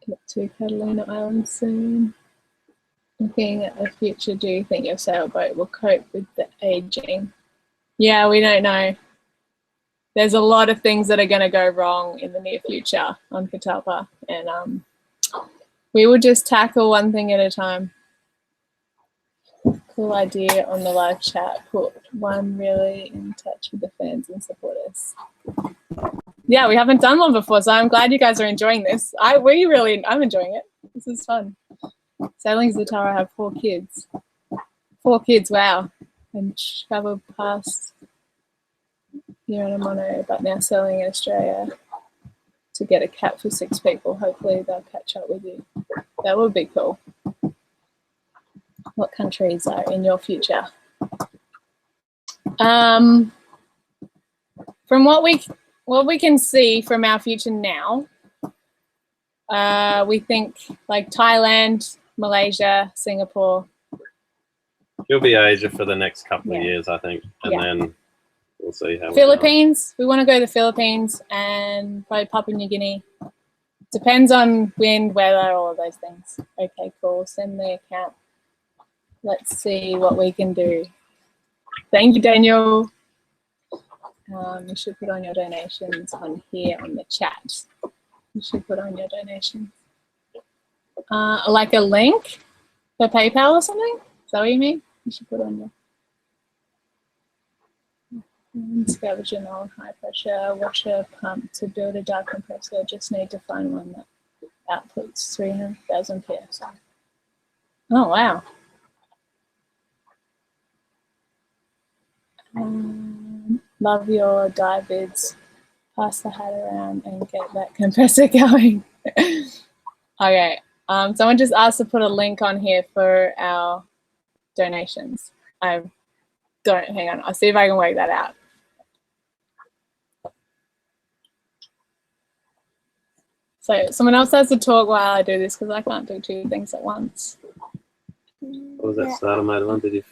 [SPEAKER 1] get to Catalina Island soon. Looking at the future, do you think your sailboat will cope with the aging? Yeah, we don't know. There's a lot of things that are going to go wrong in the near future on Catalpa, and we will just tackle one thing at a time. Cool idea on the live chat. Put one really in touch with the fans and supporters. Yeah, we haven't done one before, so I'm glad you guys are enjoying this. I'm enjoying it. This is fun. Sailing Zatara, I have 4 kids. 4 kids, wow. And traveled past here in a mono, but now sailing in Australia to get a cat for 6 people. Hopefully they'll catch up with you. That would be cool. What countries are in your future? From what we can see from our future now, we think like Thailand, Malaysia, Singapore.
[SPEAKER 3] You'll be Asia for the next couple of years, I think, and then we'll see how.
[SPEAKER 1] Philippines. We want to go to the Philippines and probably Papua New Guinea. Depends on wind, weather, all of those things. Okay, cool. Send the account. Let's see what we can do. Thank you, Daniel. You should put on your donations on here on the chat. You should put on your donations. Like a link for PayPal or something? Is that what you mean? You should put on your scavenger null high pressure washer pump to build a dive compressor. Just need to find one that outputs 300,000 PSI. Oh wow. Love your dive vids. Pass the hat around and get that compressor going. Okay. Someone just asked to put a link on here for our donations. Hang on. I'll see if I can work that out. So someone else has to talk while I do this because I can't do 2 things at once.
[SPEAKER 3] What was that starter motor one? Did you?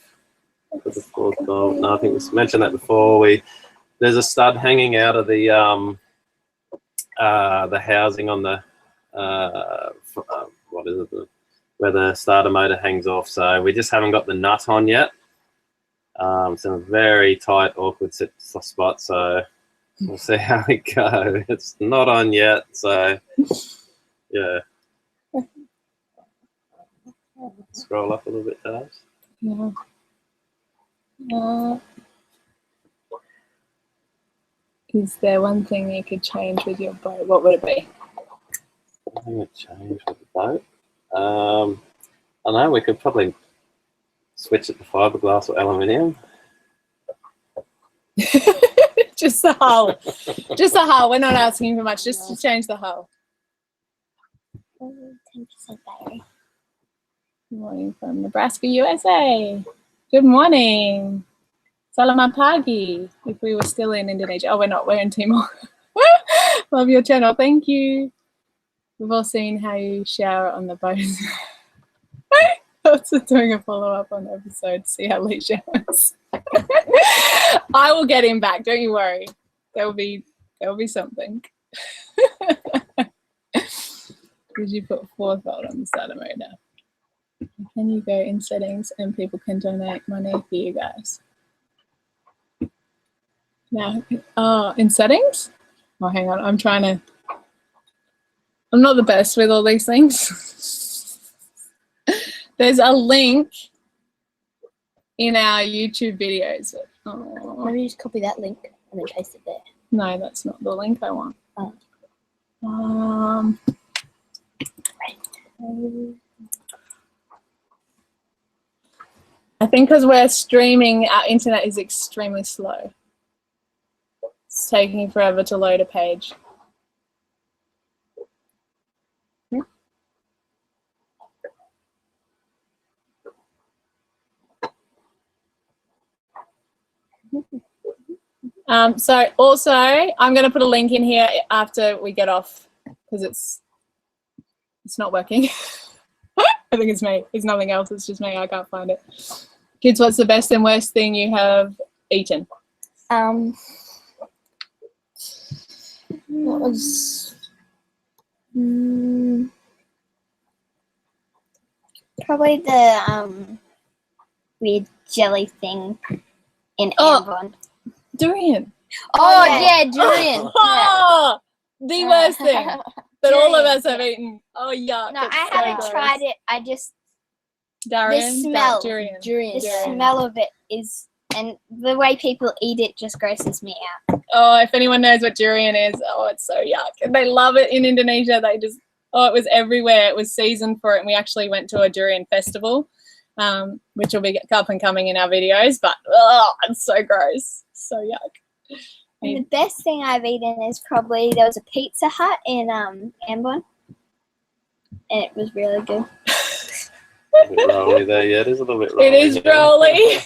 [SPEAKER 3] No, I think we mentioned that before. There's a stud hanging out of the housing on the what is it? Where the starter motor hangs off. So we just haven't got the nut on yet. It's in a very tight, awkward spot. So We'll see how we go. It's not on yet, so yeah. Scroll up a little bit, Dave.
[SPEAKER 1] Yeah. Is there one thing you could change with your boat? What would it be?
[SPEAKER 3] I think it changed with the boat. I don't know, we could probably switch it to fiberglass or aluminium.
[SPEAKER 1] Just the hull. Just the hull. We're not asking for much. Just to change the hull.
[SPEAKER 2] 10% battery.
[SPEAKER 1] Good morning from Nebraska, USA. Good morning. Selamat pagi. If we were still in Indonesia. Oh, we're not. We're in Timor. Love your channel. Thank you. We've all seen how you shower on the boat. Also doing a follow-up on the episode. See how Lee showers. I will get him back. Don't you worry. There will be something. Did you put forethought on the starter mode now? Can you go in settings and people can donate money for you guys? Now, in settings? Oh, hang on. I'm not the best with all these things. There's a link in our YouTube videos. Oh.
[SPEAKER 2] Maybe just copy that link and then paste it there.
[SPEAKER 1] No, that's not the link I want.
[SPEAKER 2] Oh.
[SPEAKER 1] I think because we're streaming, our internet is extremely slow. It's taking forever to load a page. So also, I'm going to put a link in here after we get off because it's not working. I think it's me. It's nothing else. It's just me. I can't find it. Kids, what's the best and worst thing you have eaten?
[SPEAKER 2] What was probably the weird jelly thing in Avon.
[SPEAKER 1] Durian.
[SPEAKER 2] Oh yeah, durian.
[SPEAKER 1] Oh, the worst thing that all of us have eaten. Oh yuck.
[SPEAKER 2] No,
[SPEAKER 1] it's
[SPEAKER 2] I
[SPEAKER 1] so
[SPEAKER 2] haven't
[SPEAKER 1] gross.
[SPEAKER 2] tried it. I just
[SPEAKER 1] Durian.
[SPEAKER 2] the smell.
[SPEAKER 1] Durian.
[SPEAKER 2] The smell of it is, and the way people eat it just grosses me out.
[SPEAKER 1] Oh, if anyone knows what durian is, oh, it's so yuck. And they love it in Indonesia. They just, it was everywhere. It was season for it. And we actually went to a durian festival, which will be up and coming in our videos. But, it's so gross. So yuck.
[SPEAKER 2] And the best thing I've eaten is probably, there was a Pizza Hut in Ambon. And it was really good.
[SPEAKER 3] A bit rolly there, yeah. It is a little bit rolly.
[SPEAKER 1] It is rolly.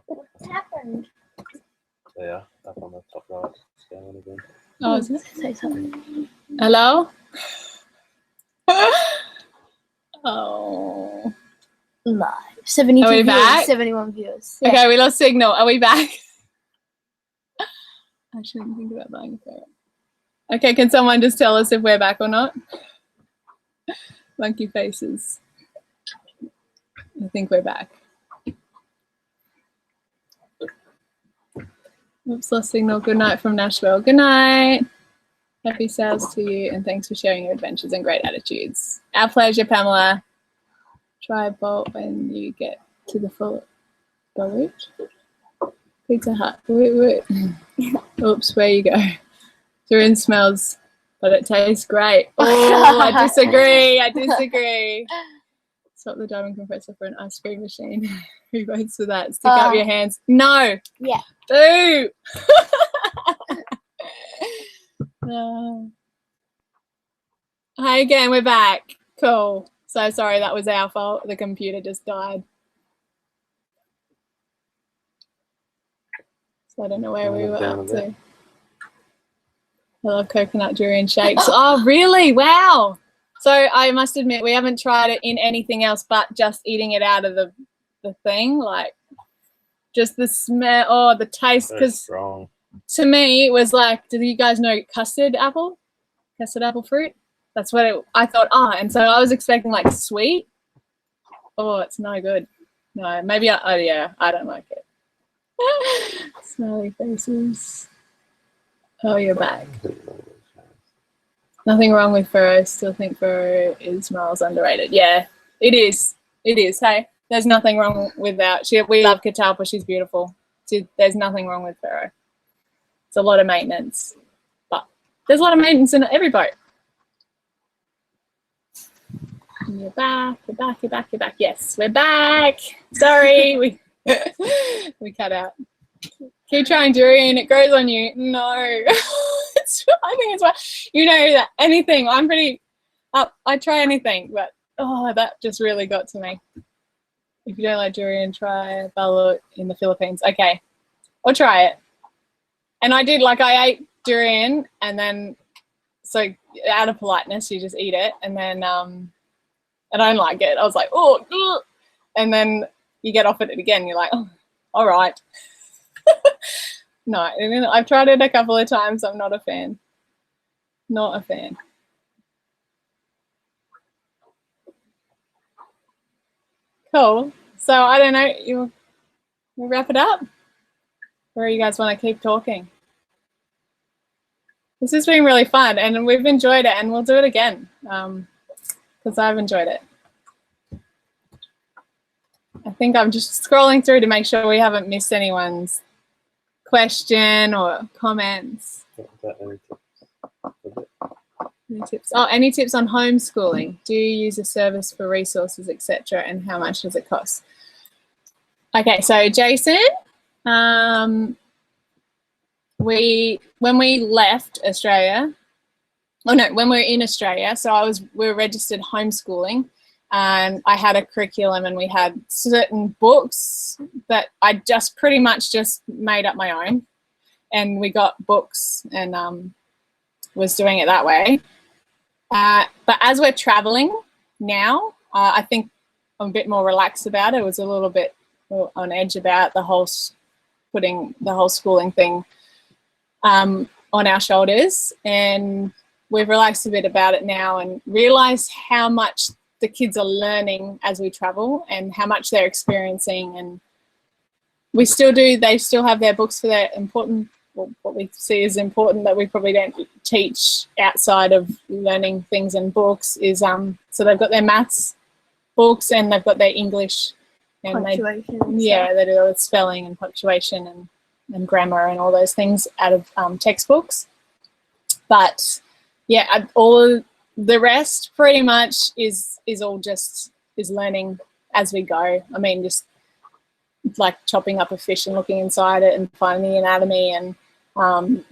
[SPEAKER 2] What happened?
[SPEAKER 3] Yeah, up on the top right. It's going again.
[SPEAKER 1] Oh, is it?
[SPEAKER 2] Say something.
[SPEAKER 1] Hello? Oh.
[SPEAKER 2] Live. 72
[SPEAKER 1] Are we
[SPEAKER 2] viewers,
[SPEAKER 1] back?
[SPEAKER 2] 71 viewers. Yeah.
[SPEAKER 1] Okay, we lost signal. Are we back? I shouldn't think about buying a ferret. Okay, can someone just tell us if we're back or not? Monkey faces. I think we're back. Oops, lost signal. Good night from Nashville. Good night. Happy sales to you, and thanks for sharing your adventures and great attitudes. Our pleasure, Pamela. Try a bolt when you get to the full boat. Pizza Hut. Woot, woot. Oops, where you go. Durian smells, but it tastes great. Oh, I disagree. I disagree. Swap the diamond compressor for an ice cream machine. Who votes for that? Stick up your hands. No.
[SPEAKER 2] Yeah.
[SPEAKER 1] Boo. No. Hi again, we're back. Cool. So sorry, that was our fault. The computer just died. So I don't know where we were up to. I love coconut durian shakes. Oh, really? Wow. So I must admit, we haven't tried it in anything else but just eating it out of the thing. Like, just the smell, oh, the taste. Because to me, it was like, do you guys know custard apple? Custard apple fruit? That's what I thought, and so I was expecting like sweet. Oh, it's no good. No, maybe, yeah, I don't like it. Smiley faces. Oh, you're back. Nothing wrong with furrow. Still think furrow is miles underrated. Yeah, it is. It is. Hey, there's nothing wrong with that. We love Catalpa. She's beautiful. There's nothing wrong with furrow. It's a lot of maintenance, but there's a lot of maintenance in every boat. And you're back. You're back. You're back. You're back. Yes, we're back. Sorry, we cut out. Keep trying durian. It grows on you. No, I think it's why you know that anything. I'm pretty. I try anything, but that just really got to me. If you don't like durian, try balut in the Philippines. Okay, I'll try it. And I did, like, I ate durian, and then so out of politeness, you just eat it, and then I don't like it. I was like, oh, ugh. And then you get offered it again. You're like, oh, all right. No, I've tried it a couple of times. I'm not a fan. Not a fan. Cool. So I don't know. We'll wrap it up, or you guys want to keep talking? This has been really fun, and we've enjoyed it, and we'll do it again because I've enjoyed it. I think I'm just scrolling through to make sure we haven't missed anyone's question or comments. Any tips? Oh, any tips on homeschooling? Do you use a service for resources, etc., and how much does it cost? Okay, so Jason, when we left Australia, when we were in Australia, so we were registered homeschooling, and I had a curriculum, and we had certain books that I just pretty much just made up my own, and we got books and was doing it that way. But as we're traveling now, I think I'm a bit more relaxed about it. It was a little bit on edge about the whole putting the whole schooling thing on our shoulders, and we've relaxed a bit about it now and realised how much the kids are learning as we travel and how much they're experiencing. And they still have their books for their important, what we see as important that we probably don't teach outside of learning things in books is so they've got their maths books and they've got their English and they do all the spelling and punctuation and grammar and all those things out of textbooks. But yeah, all the rest pretty much is all just learning as we go. I mean, just like chopping up a fish and looking inside it and finding the anatomy and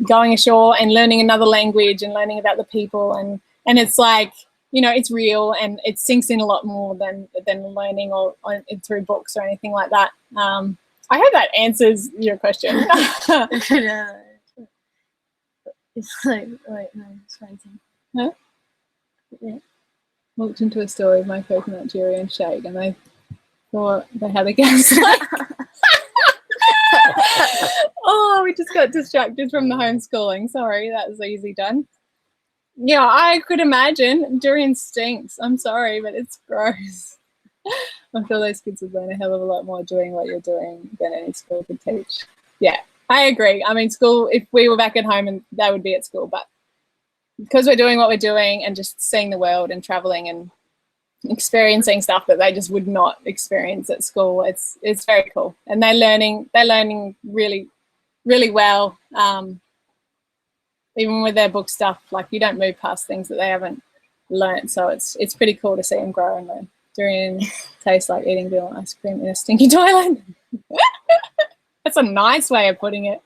[SPEAKER 1] going ashore and learning another language and learning about the people and it's like, you know, it's real and it sinks in a lot more than learning or through books or anything like that. I hope that answers your question.
[SPEAKER 2] It's like, wait, no, it's frozen.
[SPEAKER 1] Huh? Yeah. Walked into a store with my coconut durian shake and they Or they have the gas light. Oh, we just got distracted from the homeschooling. Sorry, that was easy done. Yeah, I could imagine. Durian stinks. I'm sorry, but it's gross. I'm sure those kids would learn a hell of a lot more doing what you're doing than any school could teach. Yeah, I agree. I mean, school, if we were back at home, and they would be at school, but because we're doing what we're doing and just seeing the world and traveling and experiencing stuff that they just would not experience at school, it's very cool. And they're learning really, really well. Even with their book stuff, like you don't move past things that they haven't learned. So it's pretty cool to see them grow and learn. Durian tastes like eating vanilla ice cream in a stinky toilet. That's a nice way of putting it.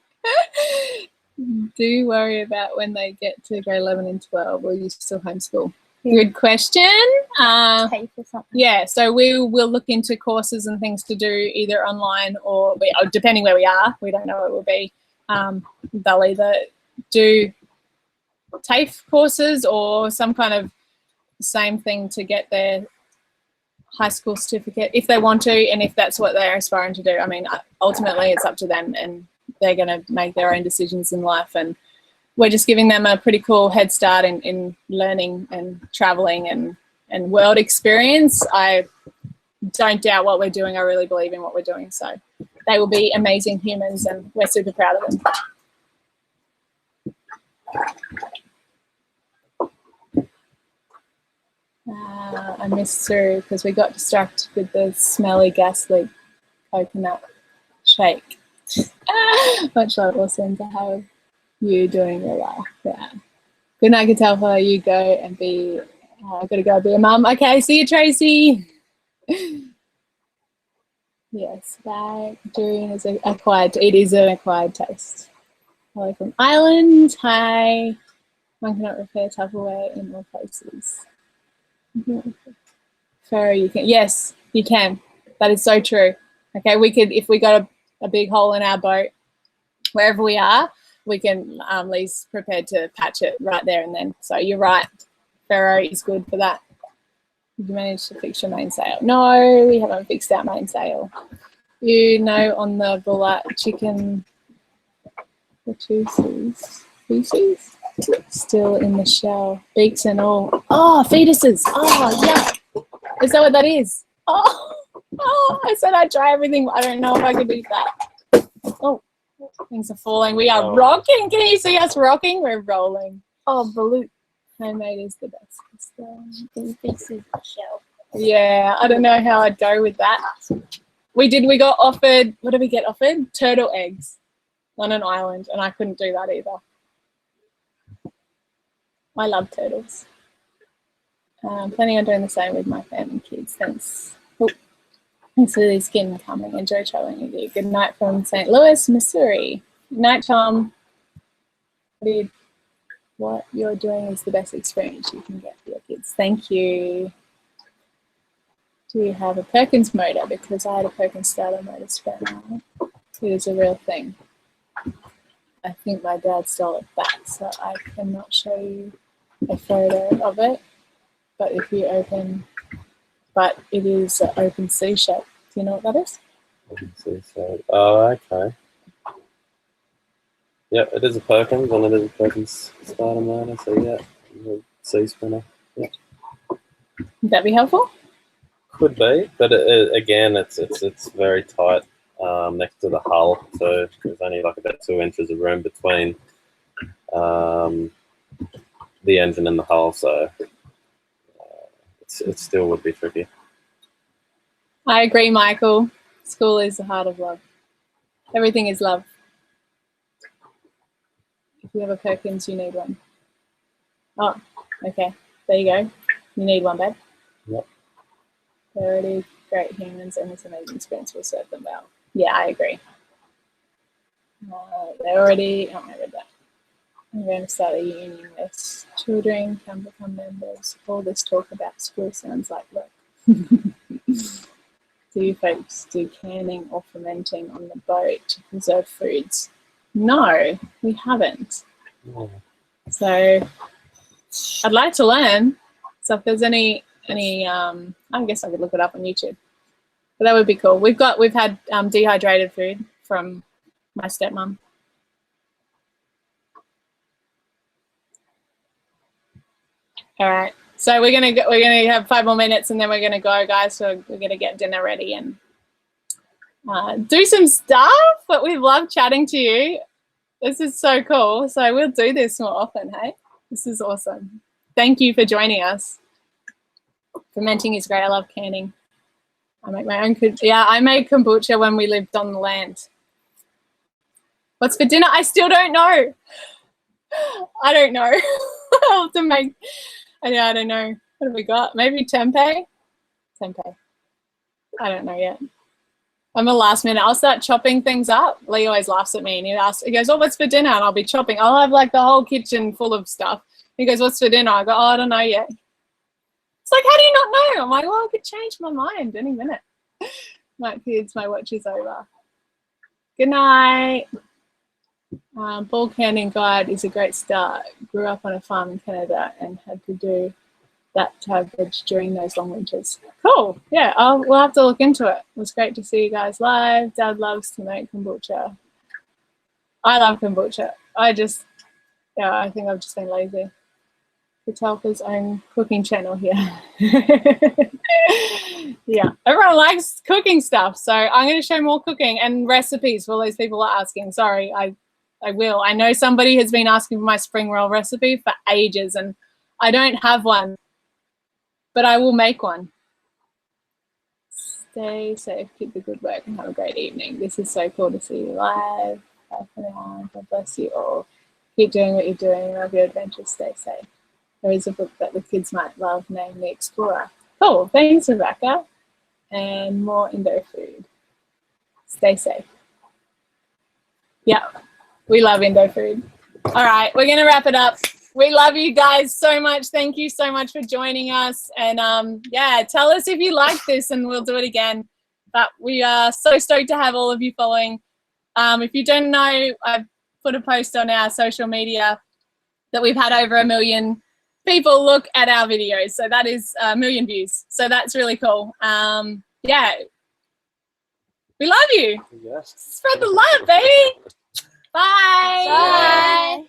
[SPEAKER 1] Do you worry about when they get to grade 11 and 12? Will you still homeschool? Yeah. Good question.
[SPEAKER 2] Pay for something.
[SPEAKER 1] Yeah, so we will look into courses and things to do either online or depending where we are. We don't know what it will be. They'll either do TAFE courses or some kind of same thing to get their high school certificate if they want to, and if that's what they're aspiring to do. I mean, ultimately it's up to them, and they're going to make their own decisions in life, and we're just giving them a pretty cool head start in learning and traveling and world experience. I don't doubt what we're doing. I really believe in what we're doing, so they will be amazing humans, and we're super proud of them. I missed Sue because we got distracted with the smelly gas leak coconut shake. Much love, awesome to have you doing your life. Yeah. Good night, Catalpa. You go and be. I've got to go be a mum. Okay, see you, Tracy. Yes, that durian is acquired. It is an acquired taste. Hello from Ireland. Hi. One cannot repair Tupperware in all places. Pharaoh, you can. Yes, you can. That is so true. Okay, we could, if we got a big hole in our boat, wherever we are, we can, Lee's prepared to patch it right there and then. So you're right. Pharaoh is good for that. Did you manage to fix your mainsail? No, we haven't fixed our mainsail. You know, on the bullet chicken, the juices, still in the shell, beaks and all. Oh, fetuses. Oh, yuck. Is that what that is? Oh, I said I'd try everything. I don't know if I could eat that. Oh, things are falling. We are rocking. Can you see us rocking? We're rolling. Oh, balut. Homemade is the best.
[SPEAKER 2] Fetuses shell.
[SPEAKER 1] Yeah, I don't know how I'd go with that. We got offered, what did we get offered? Turtle eggs on an island, and I couldn't do that either. I love turtles. Planning on doing the same with my family and kids. Thanks. Oh, thanks for the skin coming. Enjoy traveling with you. Good night from St. Louis, Missouri. Good night, Tom. What you're doing is the best experience you can get for your kids. Thank you. Do you have a Perkins motor? Because I had a Perkins starter motor spanner. It is a real thing. I think my dad stole it back, so I cannot show you a photo of it. But if you open, but it is an open sea shape. Do you know what that is?
[SPEAKER 3] Open sea shape. Oh, okay. Yeah, it is a Perkins, and it is a Perkins starter motor. So yeah, sea spinner. Yeah.
[SPEAKER 1] Would that be helpful?
[SPEAKER 3] Could be, but again, it's very tight next to the hull, so there's only like about 2 inches of room between the engine and the hull, so it still would be tricky.
[SPEAKER 1] I agree, Michael. School is the heart of love. Everything is love. If you have a Perkins, you need one. Oh, okay. There you go. You need one, babe.
[SPEAKER 3] Yep.
[SPEAKER 1] They're already great humans, and this amazing experience will serve them well. Yeah, I agree. They're already, I read that. I'm going to start a union with children, can become members. All this talk about school sounds like work. Do you folks do canning or fermenting on the boat to preserve foods? No, we haven't.
[SPEAKER 3] Oh.
[SPEAKER 1] So I'd like to learn. So if there's any I guess I could look it up on YouTube. But that would be cool. We've had dehydrated food from my stepmom. All right. So we're gonna have 5 more minutes and then we're gonna go, guys. So we're gonna get dinner ready and do some stuff. But we love chatting to you. This is so cool. So we'll do this more often, hey? This is awesome. Thank you for joining us. Fermenting is great. I love canning. I make my own. Yeah, I made kombucha when we lived on the land. What's for dinner? I still don't know. I don't know. I'll have to make. I don't know. What have we got? Maybe tempeh? Tempeh. I don't know yet. I'm a last minute. I'll start chopping things up. Lee always laughs at me and he goes, oh, what's for dinner? And I'll be chopping. I'll have like the whole kitchen full of stuff. He goes, what's for dinner? I go, oh, I don't know yet. It's like, how do you not know? I'm like, well, I could change my mind any minute. My kids, my watch is over. Good night. Ball canning guide is a great start. Grew up on a farm in Canada and had to do that to have veg during those long winters. Cool. Yeah, we'll have to look into it. It was great to see you guys live. Dad loves to make kombucha. I love kombucha. I think I've just been lazy. Catalpa's own cooking channel here. Yeah, everyone likes cooking stuff. So I'm going to show more cooking and recipes for all those people are asking. Sorry, I will. I know somebody has been asking for my spring roll recipe for ages and I don't have one, but I will make one. Stay safe, keep the good work and have a great evening. This is so cool to see you live. Bye for now. God bless you all. Keep doing what you're doing. Love your adventures. Stay safe. There is a book that the kids might love named The Explorer. Cool. Thanks, Rebecca. And more Indo food. Stay safe. Yeah, we love Indo food. All right, we're going to wrap it up. We love you guys so much. Thank you so much for joining us. And yeah, tell us if you like this and we'll do it again. But we are so stoked to have all of you following. If you don't know, I've put a post on our social media that we've had over 1 million people look at our videos. So that is 1 million views. So that's really cool. Yeah. We love you.
[SPEAKER 3] Yes.
[SPEAKER 1] Spread the love, baby. Bye.
[SPEAKER 2] Bye.